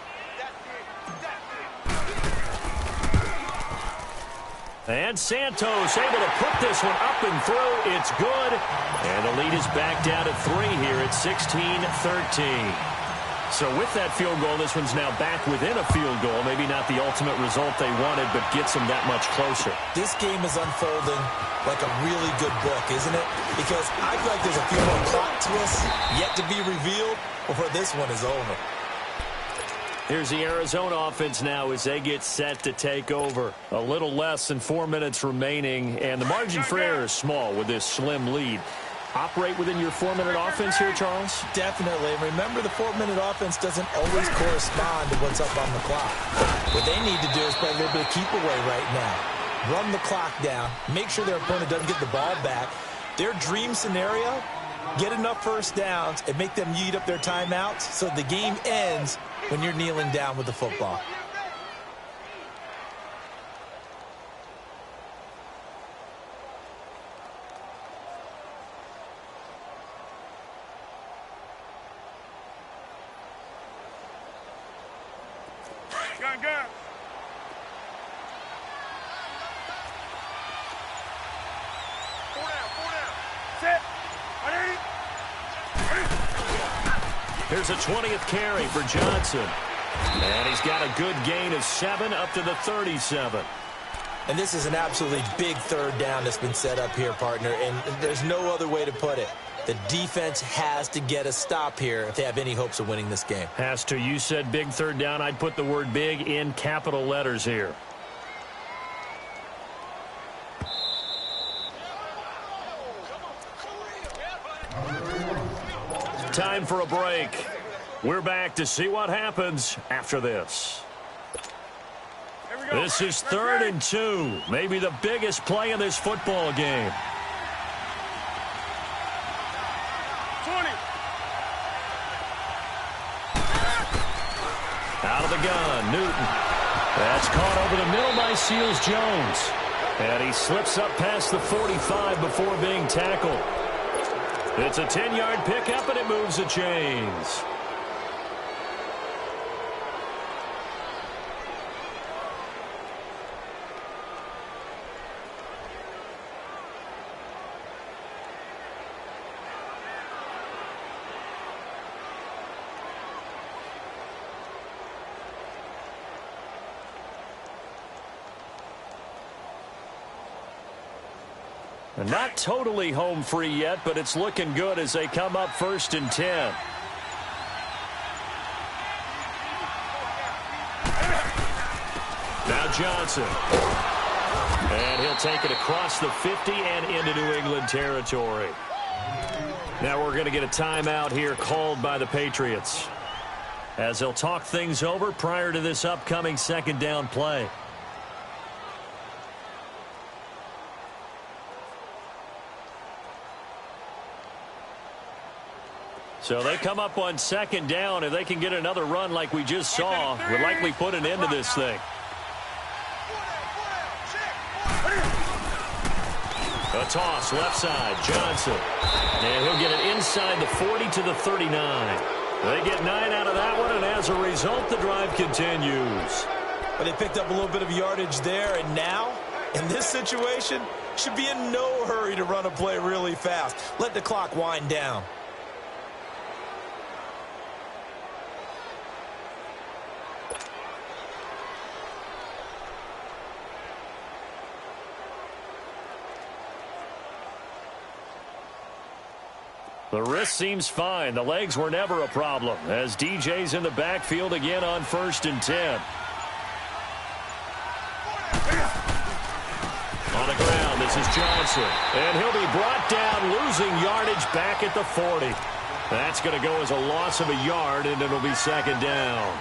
Speaker 4: And Santos able to put this one up and through. It's good. And the lead is back down to 3 here at 16-13. So with that field goal, this one's now back within a field goal. Maybe not the ultimate result they wanted, but gets them that much closer.
Speaker 6: This game is unfolding like a really good book, isn't it? Because I feel like there's a few more plot twists yet to be revealed before this one is over.
Speaker 4: Here's the Arizona offense now as they get set to take over. A little less than 4 minutes remaining, and the margin for error is small with this slim lead. Operate within your 4-minute offense here, Charles?
Speaker 6: Definitely. And remember, the 4-minute offense doesn't always correspond to what's up on the clock. What they need to do is play a little bit of keep away right now. Run the clock down. Make sure their opponent doesn't get the ball back. Their dream scenario, get enough first downs and make them eat up their timeouts so the game ends when you're kneeling down with the football.
Speaker 5: Gun, gun. Four down. Set.
Speaker 4: Here's a 20th carry for Johnson. And he's got a good gain of 7 up to the 37.
Speaker 6: And this is an absolutely big 3rd down that's been set up here, partner, and there's no other way to put it. The defense has to get a stop here if they have any hopes of winning this game.
Speaker 4: Has to. You said big 3rd down. I'd put the word big in capital letters here. Time for a break. We're back to see what happens after this. This is 3rd and 2. Maybe the biggest play in this football game.
Speaker 5: 20.
Speaker 4: Out of the gun, Newton. That's caught over the middle by Seals-Jones. And he slips up past the 45 before being tackled. It's a 10-yard pickup, and it moves the chains. Not totally home free yet, but it's looking good as they come up 1st and 10. Now Johnson. And he'll take it across the 50 and into New England territory. Now we're going to get a timeout here called by the Patriots, as they'll talk things over prior to this upcoming 2nd down play. So they come up on 2nd down. If they can get another run like we just saw, would likely put an end to this thing. A toss, left side, Johnson. And he'll get it inside the 40 to the 39. They get 9 out of that one, and as a result, the drive continues.
Speaker 6: But they picked up a little bit of yardage there, and now, in this situation, should be in no hurry to run a play really fast. Let the clock wind down.
Speaker 4: The wrist seems fine. The legs were never a problem, as DJ's in the backfield again on 1st and 10. On the ground, this is Johnson. And he'll be brought down, losing yardage back at the 40. That's going to go as a loss of a yard, and it'll be 2nd down.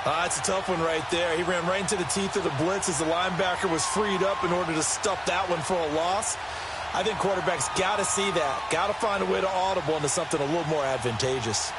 Speaker 6: That's a tough one right there. He ran right into the teeth of the blitz as the linebacker was freed up in order to stuff that one for a loss. I think quarterbacks got to see that. Got to find a way to audible into something a little more advantageous.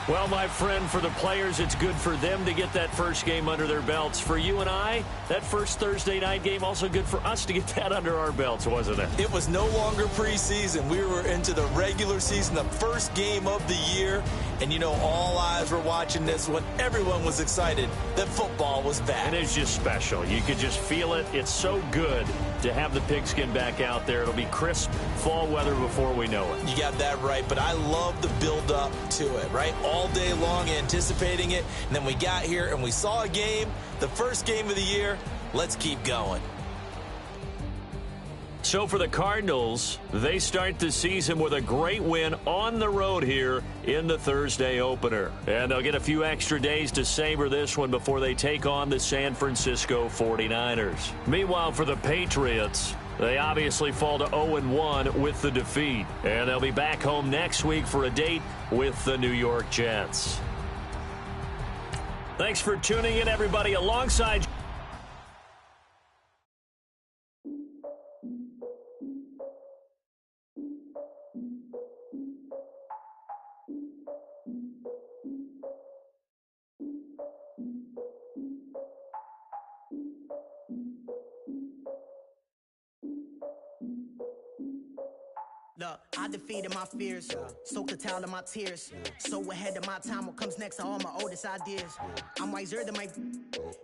Speaker 4: Well, my friend, for the players, it's good for them to get that first game under their belts. For you and I, that first Thursday night game, also good for us to get that under our belts, wasn't it?
Speaker 6: It was no longer preseason. We were into the regular season, the first game of the year. And, you know, all eyes were watching this when everyone was excited that football was back.
Speaker 4: And it's just special. You could just feel it. It's so good to have the pigskin back out there. It'll be crisp fall weather before we know it.
Speaker 6: You got that right, but I love the build-up to it, right? All day long anticipating it, and then we got here and we saw a game, the first game of the year. Let's keep going.
Speaker 4: So for the Cardinals, they start the season with a great win on the road here in the Thursday opener. And they'll get a few extra days to savor this one before they take on the San Francisco 49ers. Meanwhile, for the Patriots, they obviously fall to 0-1 with the defeat. And they'll be back home next week for a date with the New York Jets. Thanks for tuning in, everybody, alongside
Speaker 7: Look, I defeated my fears, soaked the towel of my tears. So ahead of my time, what comes next are all my oldest ideas. I'm wiser than my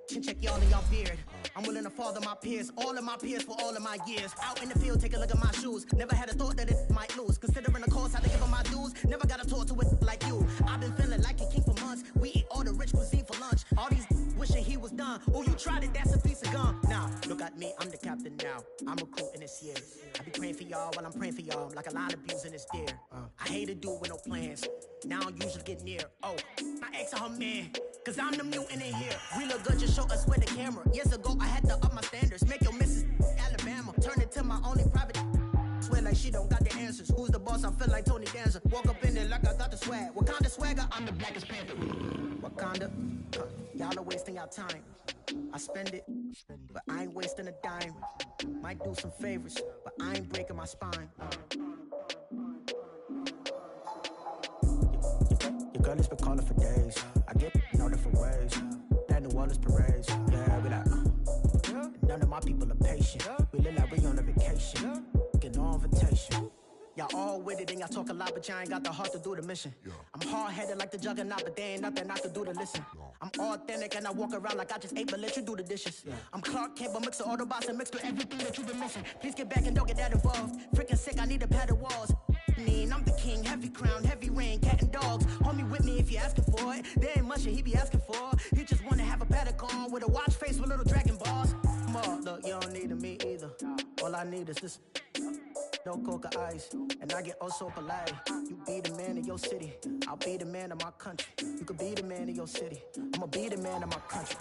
Speaker 7: chin check y'all in y'all beard. I'm willing to father my peers, all of my peers for all of my years. Out in the field, take a look at my shoes. Never had a thought that it might lose. Considering the cost, I had to give them my dues. Never got to talk to it like you. I've been feeling like a king for months. We eat all the rich cuisine for lunch. All these wishing he was done. Oh, you tried it, that's a piece of gum. Now, look at me, I'm the captain now. I'm recruiting this year. I be praying for y'all while I'm praying for y'all. Like a line abusing this deer. I hate to do it with no plans. Now I usually get near. Oh, my ex and her man. Cause I'm the mutant in here. We look good, just show us where the camera. Years ago, I had to up my standards. Make your missus boss, I feel like Tony Danza. Walk up in there like I got the swag. Wakanda swagger, I'm the blackest panther. Wakanda, y'all are wasting your time. I spend it, but I ain't wasting a dime. Might do some favors, but I ain't breaking my spine. Your girl has been calling for days. I get in all different ways. That New Orleans parades. Yeah, we like, none of my people are patient. We look like we on a vacation. Get no invitation. Y'all all with it and y'all talk a lot, but y'all ain't got the heart to do the mission. I'm hard-headed like the juggernaut, but there ain't nothing I can do to listen. I'm authentic and I walk around like I just ate, but let you do the dishes. I'm Clark Kent, but mix the Autobots and mix with everything that you've been missing. Please get back and don't get that involved. Freaking sick, I need to pad the walls. I'm the king, heavy crown, heavy rain, cat and dogs. Homie with me if you asking for it. There ain't much that he be asking for. He just wanna have a paddock on with a watch face with little dragon balls. Look, you don't need me either. All I need is this. No coca ice, and I get oh so polite. You be the man of your city, I'll be the man of my country. You could be the man of your city, I'ma be the man of my country.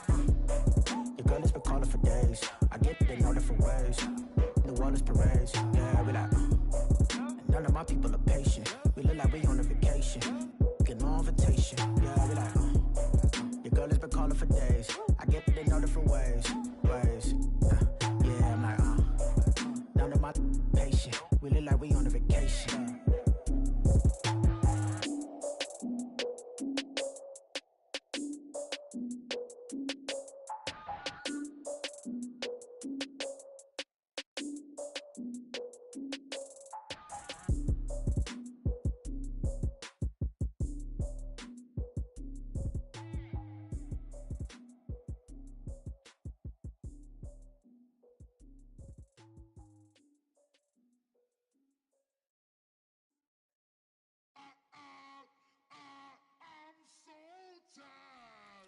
Speaker 7: Your girl has been calling for days. I get it in all different ways. New Orleans parades, yeah, we like. None of my people are patient. We look like we on a vacation. Get no invitation, yeah, we like. Your girl has been calling for days. I get it in all different ways. Yeah, I'm like, none of my patient. We look like we on a vacation.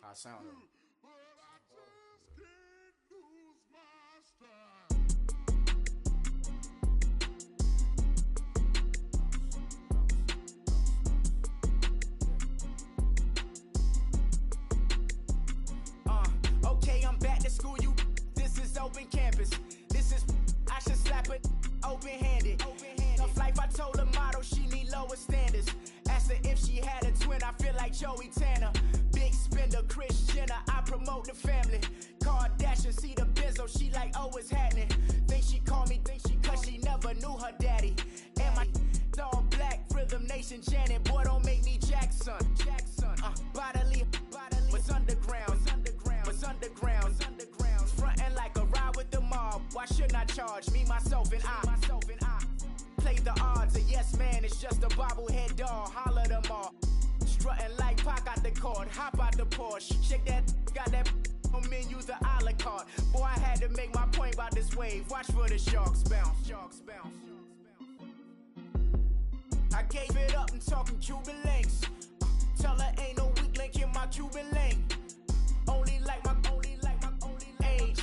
Speaker 8: I sound it.
Speaker 9: Okay, I'm back to school, you. This is open campus. This is, I should slap it open-handed. Tough life, I told her motto, she need lower standards. Asked her if she had a twin, I feel like Joey Tanner. Big spender, Kris Jenner, I promote the family. Kardashian, see the benzo, she like, oh, it's happening. Think she called me, cause she never knew her daddy. And my all black, Rhythm Nation, Janet, boy, don't make me Jackson. Bodily, was underground, was underground. Frontin' like a ride with the mob. Why shouldn't I charge me, myself, and I? Play the odds, a yes man, it's just a bobblehead doll. Holler them all. Strutting like Pac out the court, hop out the Porsche. Shake that, got that on menu, the a la carte. Boy, I had to make my point about this wave. Watch for the sharks bounce. I gave it up, I'm talking Cuban links. Tell her ain't no weak link in my Cuban link. Only like my age.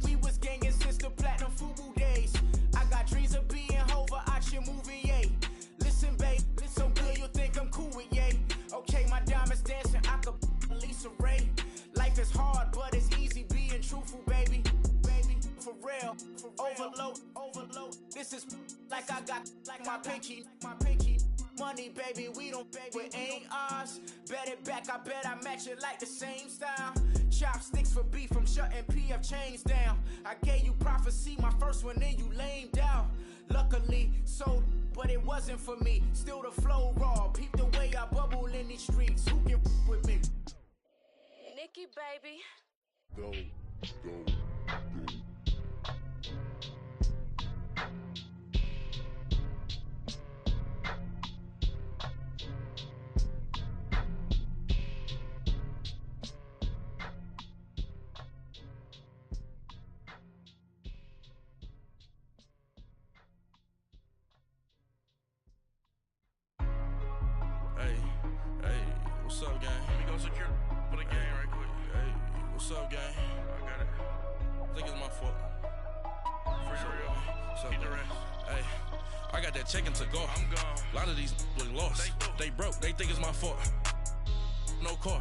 Speaker 9: We was gangin' since the platinum FUBU days. I got dreams of being Hova out your movie, yay. Listen, babe, listen good, you think I'm cool with yay. Okay, my diamonds dancing, I could Lisa Ray. Life is hard, but it's easy being truthful, baby. For real, overload. This is like I got like my pinky. Money, baby, we don't beg, it ain't ours. Bet it back, I bet I match it like the same style. Chopsticks for beef, I'm shutting PF chains down. I gave you prophecy, my first one, then you lamed out. Luckily, sold, but it wasn't for me. Still the flow raw, peep the way I bubble in these streets. Who can with me?
Speaker 10: Nikki, baby.
Speaker 11: Go.
Speaker 12: What's up, gang? Let me go secure for the gang right quick. Hey, what's up, gang? I got it. I think it's my fault. For real. What's up, gang? Hey, I got that chicken to go. I'm gone. A lot of these look lost. They broke. They think it's my fault. No car.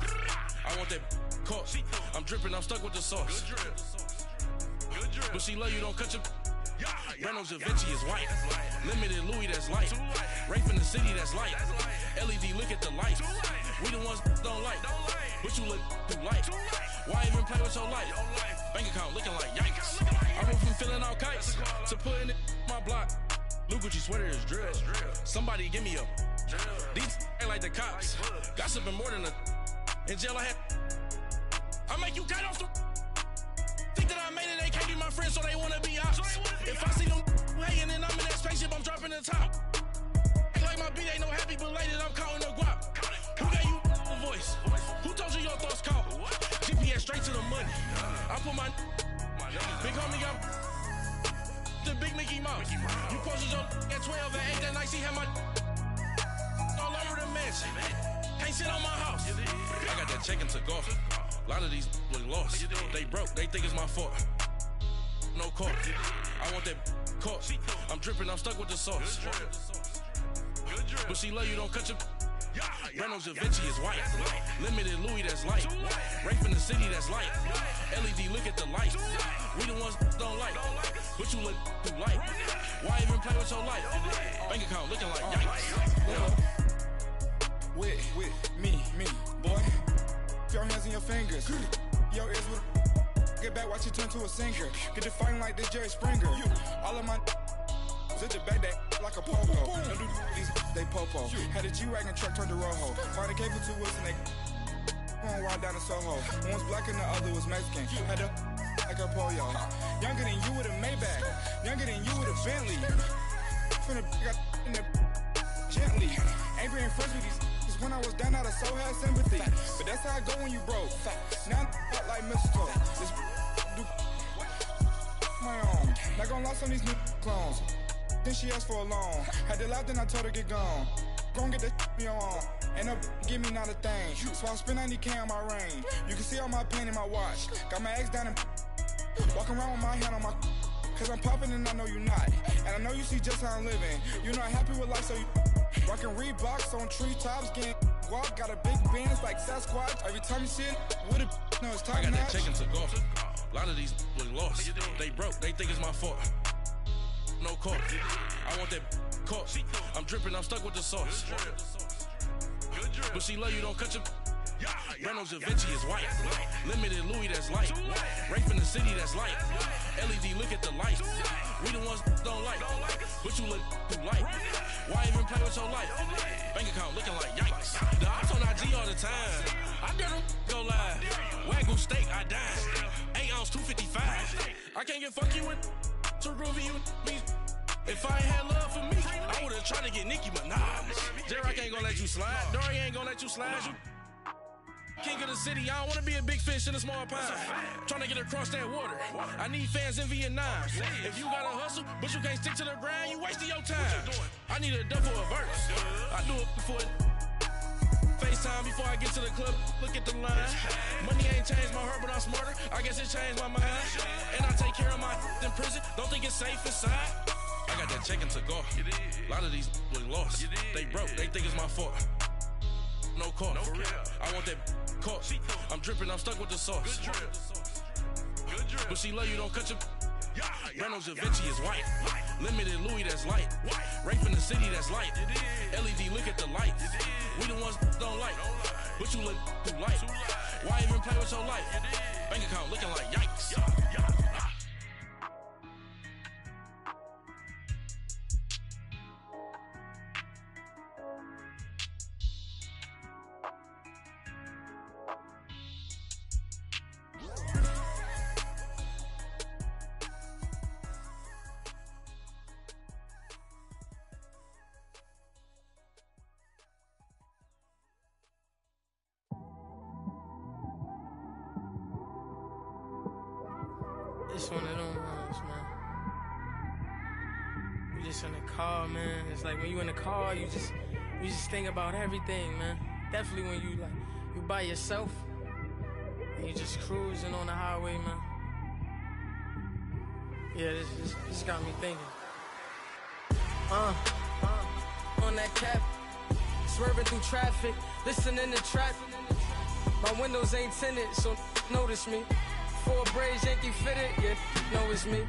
Speaker 12: I want that caught. I'm dripping. I'm stuck with the sauce. Good drip. But she love you. Don't cut your. Reynolds Da Vinci is white. Limited Louis, that's light. Rafe in the city, that's light. LED, look at the light. We the ones don't like. But you look too light. Why even play with your life? Bank account looking like yikes. I went from filling out kites to putting it in my block. Blue Gucci sweater is drill. Somebody give me a. These ain't like the cops. Gossiping more than a. In jail I had. I make you cut off the. Think that I made it, they can't be my friends, so they wanna be ops. If I see them hating and I'm in that spaceship, I'm dropping the top. Act like my beat ain't no happy belated, I'm counting the guap. Who gave you a voice? Who told you your thoughts count? GPS straight to the money. I put my big homie got the big Mickey Mouse. You posted your at 12 and 8 that night, she had my all over the mansion. Can't sit on my house. I got that check into golf. A lot of these look lost. They broke, they think it's my fault. No court. I want that caught. I'm dripping, I'm stuck with the sauce. But she love you, don't cut your. Reynolds Da Vinci is white. Limited Louis, that's light. Rafe in the city, that's light. LED, look at the light. We the ones don't like. But you look too light. Why even play with your life? Bank account looking like yikes.
Speaker 11: With me, boy. Your hands and your fingers. Your ears with get back, watch you turn to a singer. Get to fighting like this Jerry Springer. All of my sit the back that like a popo. Don't do these, they popo. Had a G-Wagon truck turned to Rojo. Find a cable 2 wheels and they going wild down in Soho. One was black and the other was Mexican. Had a like a pollo. Younger than you with a Maybach. Younger than you with a Bentley. From the got in the gently. Ain't been friends with these. When I was down out of so had sympathy. But that's how I go when you broke. Now I'm out like mistletoe. This do my own. Not gonna lie, some of these new clones. Then she asked for a loan. Had to laugh, then I told her get gone. Gon' get that me on. Ain't no give me not a thing. So I spend 90K on my range. You can see all my pain in my watch. Got my ex down and walking around with my hand on my. Cause I'm popping and I know you not. And I know you see just how I'm living. You're not happy with life, so you rockin' Reeboks on treetops, getting guap. Got a big Benz like Sasquatch. Every time you see it, with it, no, it's top notch.
Speaker 12: I got that check into golf. A lot of these look lost. They broke, they think it's my fault. No court. I want that caught. I'm dripping, I'm stuck with the sauce. But she love you, don't cut your. Reynolds Da Vinci is white. Limited Louis, that's light. Rafe in the city, that's light. LED, look at the light. We the ones don't like. But you look too light. Why even play with your life? Bank account looking like yikes. The ops on IG all the time. I dare them go live. Wagyu steak, I dine. 8 ounce, 255. I can't get fucky with too groovy you me. If I ain't had love for me, I would've tried to get Nicki Minaj. J-Rock ain't gonna let you slide. Dory ain't gonna let you slide. You king of the city, I don't wanna be a big fish in a small pond. Trying to get across that water. I need fans in Vietnam. If you gotta hustle, but you can't stick to the grind, you wasting your time. I need a double a verse. I do it before FaceTime before I get to the club. Look at the line. Money ain't changed my heart, but I'm smarter. I guess it changed my mind. And I take care of my in prison. Don't think it's safe inside. I got that check into golf. A lot of these look lost. They broke, they think it's my fault. No court. I want that caught. I'm dripping, I'm stuck with the sauce. But she love you, don't cut your. Reynolds Da Vinci is white. Limited Louis, that's light. Rafe in the city, that's light. LED, look at the light. We the ones don't like. But you look too light. Why even play with your life? Bank account looking like yikes.
Speaker 13: It's one of them ones, man. You just in the car, man. It's like when you in the car, you just think about everything, man. Definitely when you by yourself and you just cruising on the highway, man. Yeah, this got me thinking. On that cap, swerving through traffic, listening to trap. My windows ain't tinted, so notice me. 4 braids, Yankee fitted, yeah, know it's me.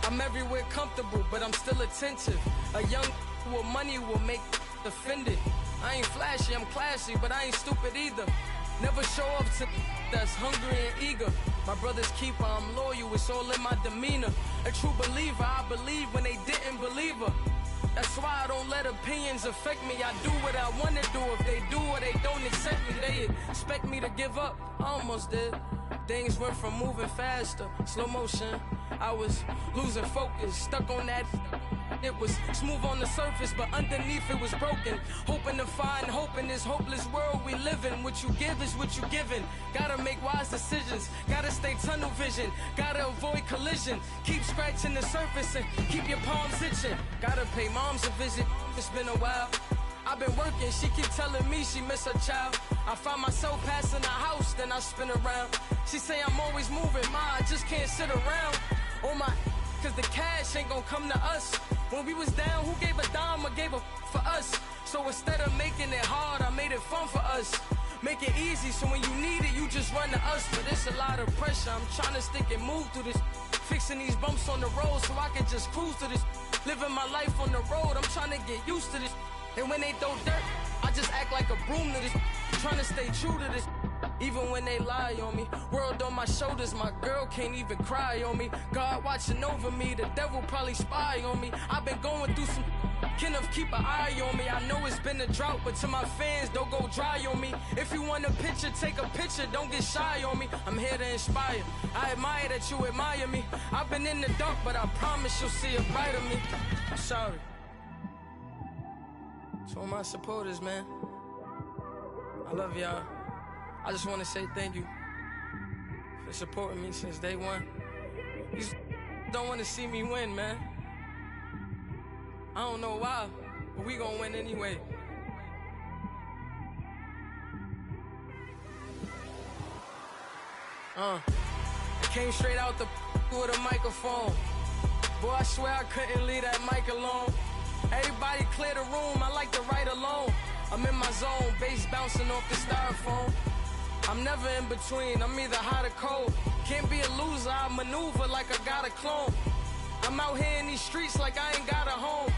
Speaker 13: I'm everywhere comfortable, but I'm still attentive. A young with money will make offended. I ain't flashy, I'm classy, but I ain't stupid either. Never show up to that's hungry and eager. My brother's keeper, I'm loyal, it's all in my demeanor. A true believer, I believe when they didn't believe her. That's why I don't let opinions affect me. I do what I want to do. If they do or they don't accept me, they expect me to give up. I almost did. Things went from moving faster, slow motion. I was losing focus, stuck on that. It was smooth on the surface, but underneath it was broken. Hoping to find hope in this hopeless world we live in. What you give is what you given. Gotta make wise decisions. Gotta stay tunnel vision. Gotta avoid collision. Keep scratching the surface and keep your palms itching. Gotta pay moms a visit. It's been a while. I've been working, she keep telling me she miss her child. I find myself passing the house, then I spin around. She say I'm always moving, I just can't sit around. Oh my, cause the cash ain't gonna come to us. When we was down, who gave a dime or gave a for us? So instead of making it hard, I made it fun for us. Make it easy, so when you need it, you just run to us. But it's a lot of pressure, I'm trying to stick and move through this. Fixing these bumps on the road so I can just cruise to this. Living my life on the road, I'm trying to get used to this. And when they throw dirt, I just act like a broom to this. Trying to stay true to this. Even when they lie on me. World on my shoulders, my girl can't even cry on me. God watching over me, the devil probably spy on me. I've been going through some Kenneth, keep an eye on me. I know it's been a drought, but to my fans, don't go dry on me. If you want a picture, take a picture, don't get shy on me. I'm here to inspire. I admire that you admire me. I've been in the dark, but I promise you'll see a brighter me. I'm sorry. To all my supporters, man, I love y'all. I just want to say thank you for supporting me since day one. You don't want to see me win, man. I don't know why, but we gonna win anyway. I came straight out the with a microphone. Boy, I swear I couldn't leave that mic alone. Everybody clear the room, I like to write alone. I'm in my zone, bass bouncing off the styrofoam. I'm never in between, I'm either hot or cold. Can't be a loser, I maneuver like I got a clone. I'm out here in these streets like I ain't got a home.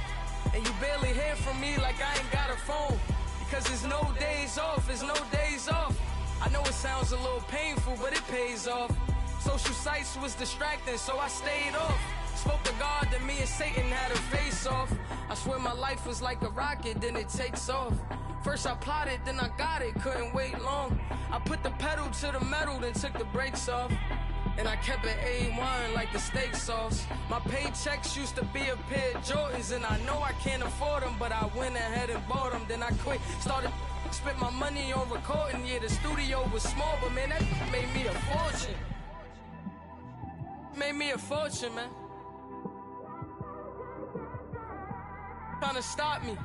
Speaker 13: And you barely hear from me like I ain't got a phone. Because there's no days off, there's no days off. I know it sounds a little painful, but it pays off. Social sites was distracting, so I stayed off. Spoke to God that me and Satan had a face off. I swear my life was like a rocket, then it takes off. First I plotted, then I got it, couldn't wait long. I put the pedal to the metal, then took the brakes off. And I kept it A1 like the steak sauce. My paychecks used to be a pair of Jordans, and I know I can't afford them, but I went ahead and bought them. Then I quit, started spent my money on recording. Yeah, the studio was small, but man, that made me a fortune. Made me a fortune, man. Trying to stop me.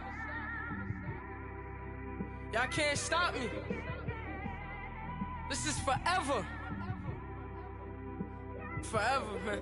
Speaker 13: Y'all can't stop me. This is forever. Forever, man.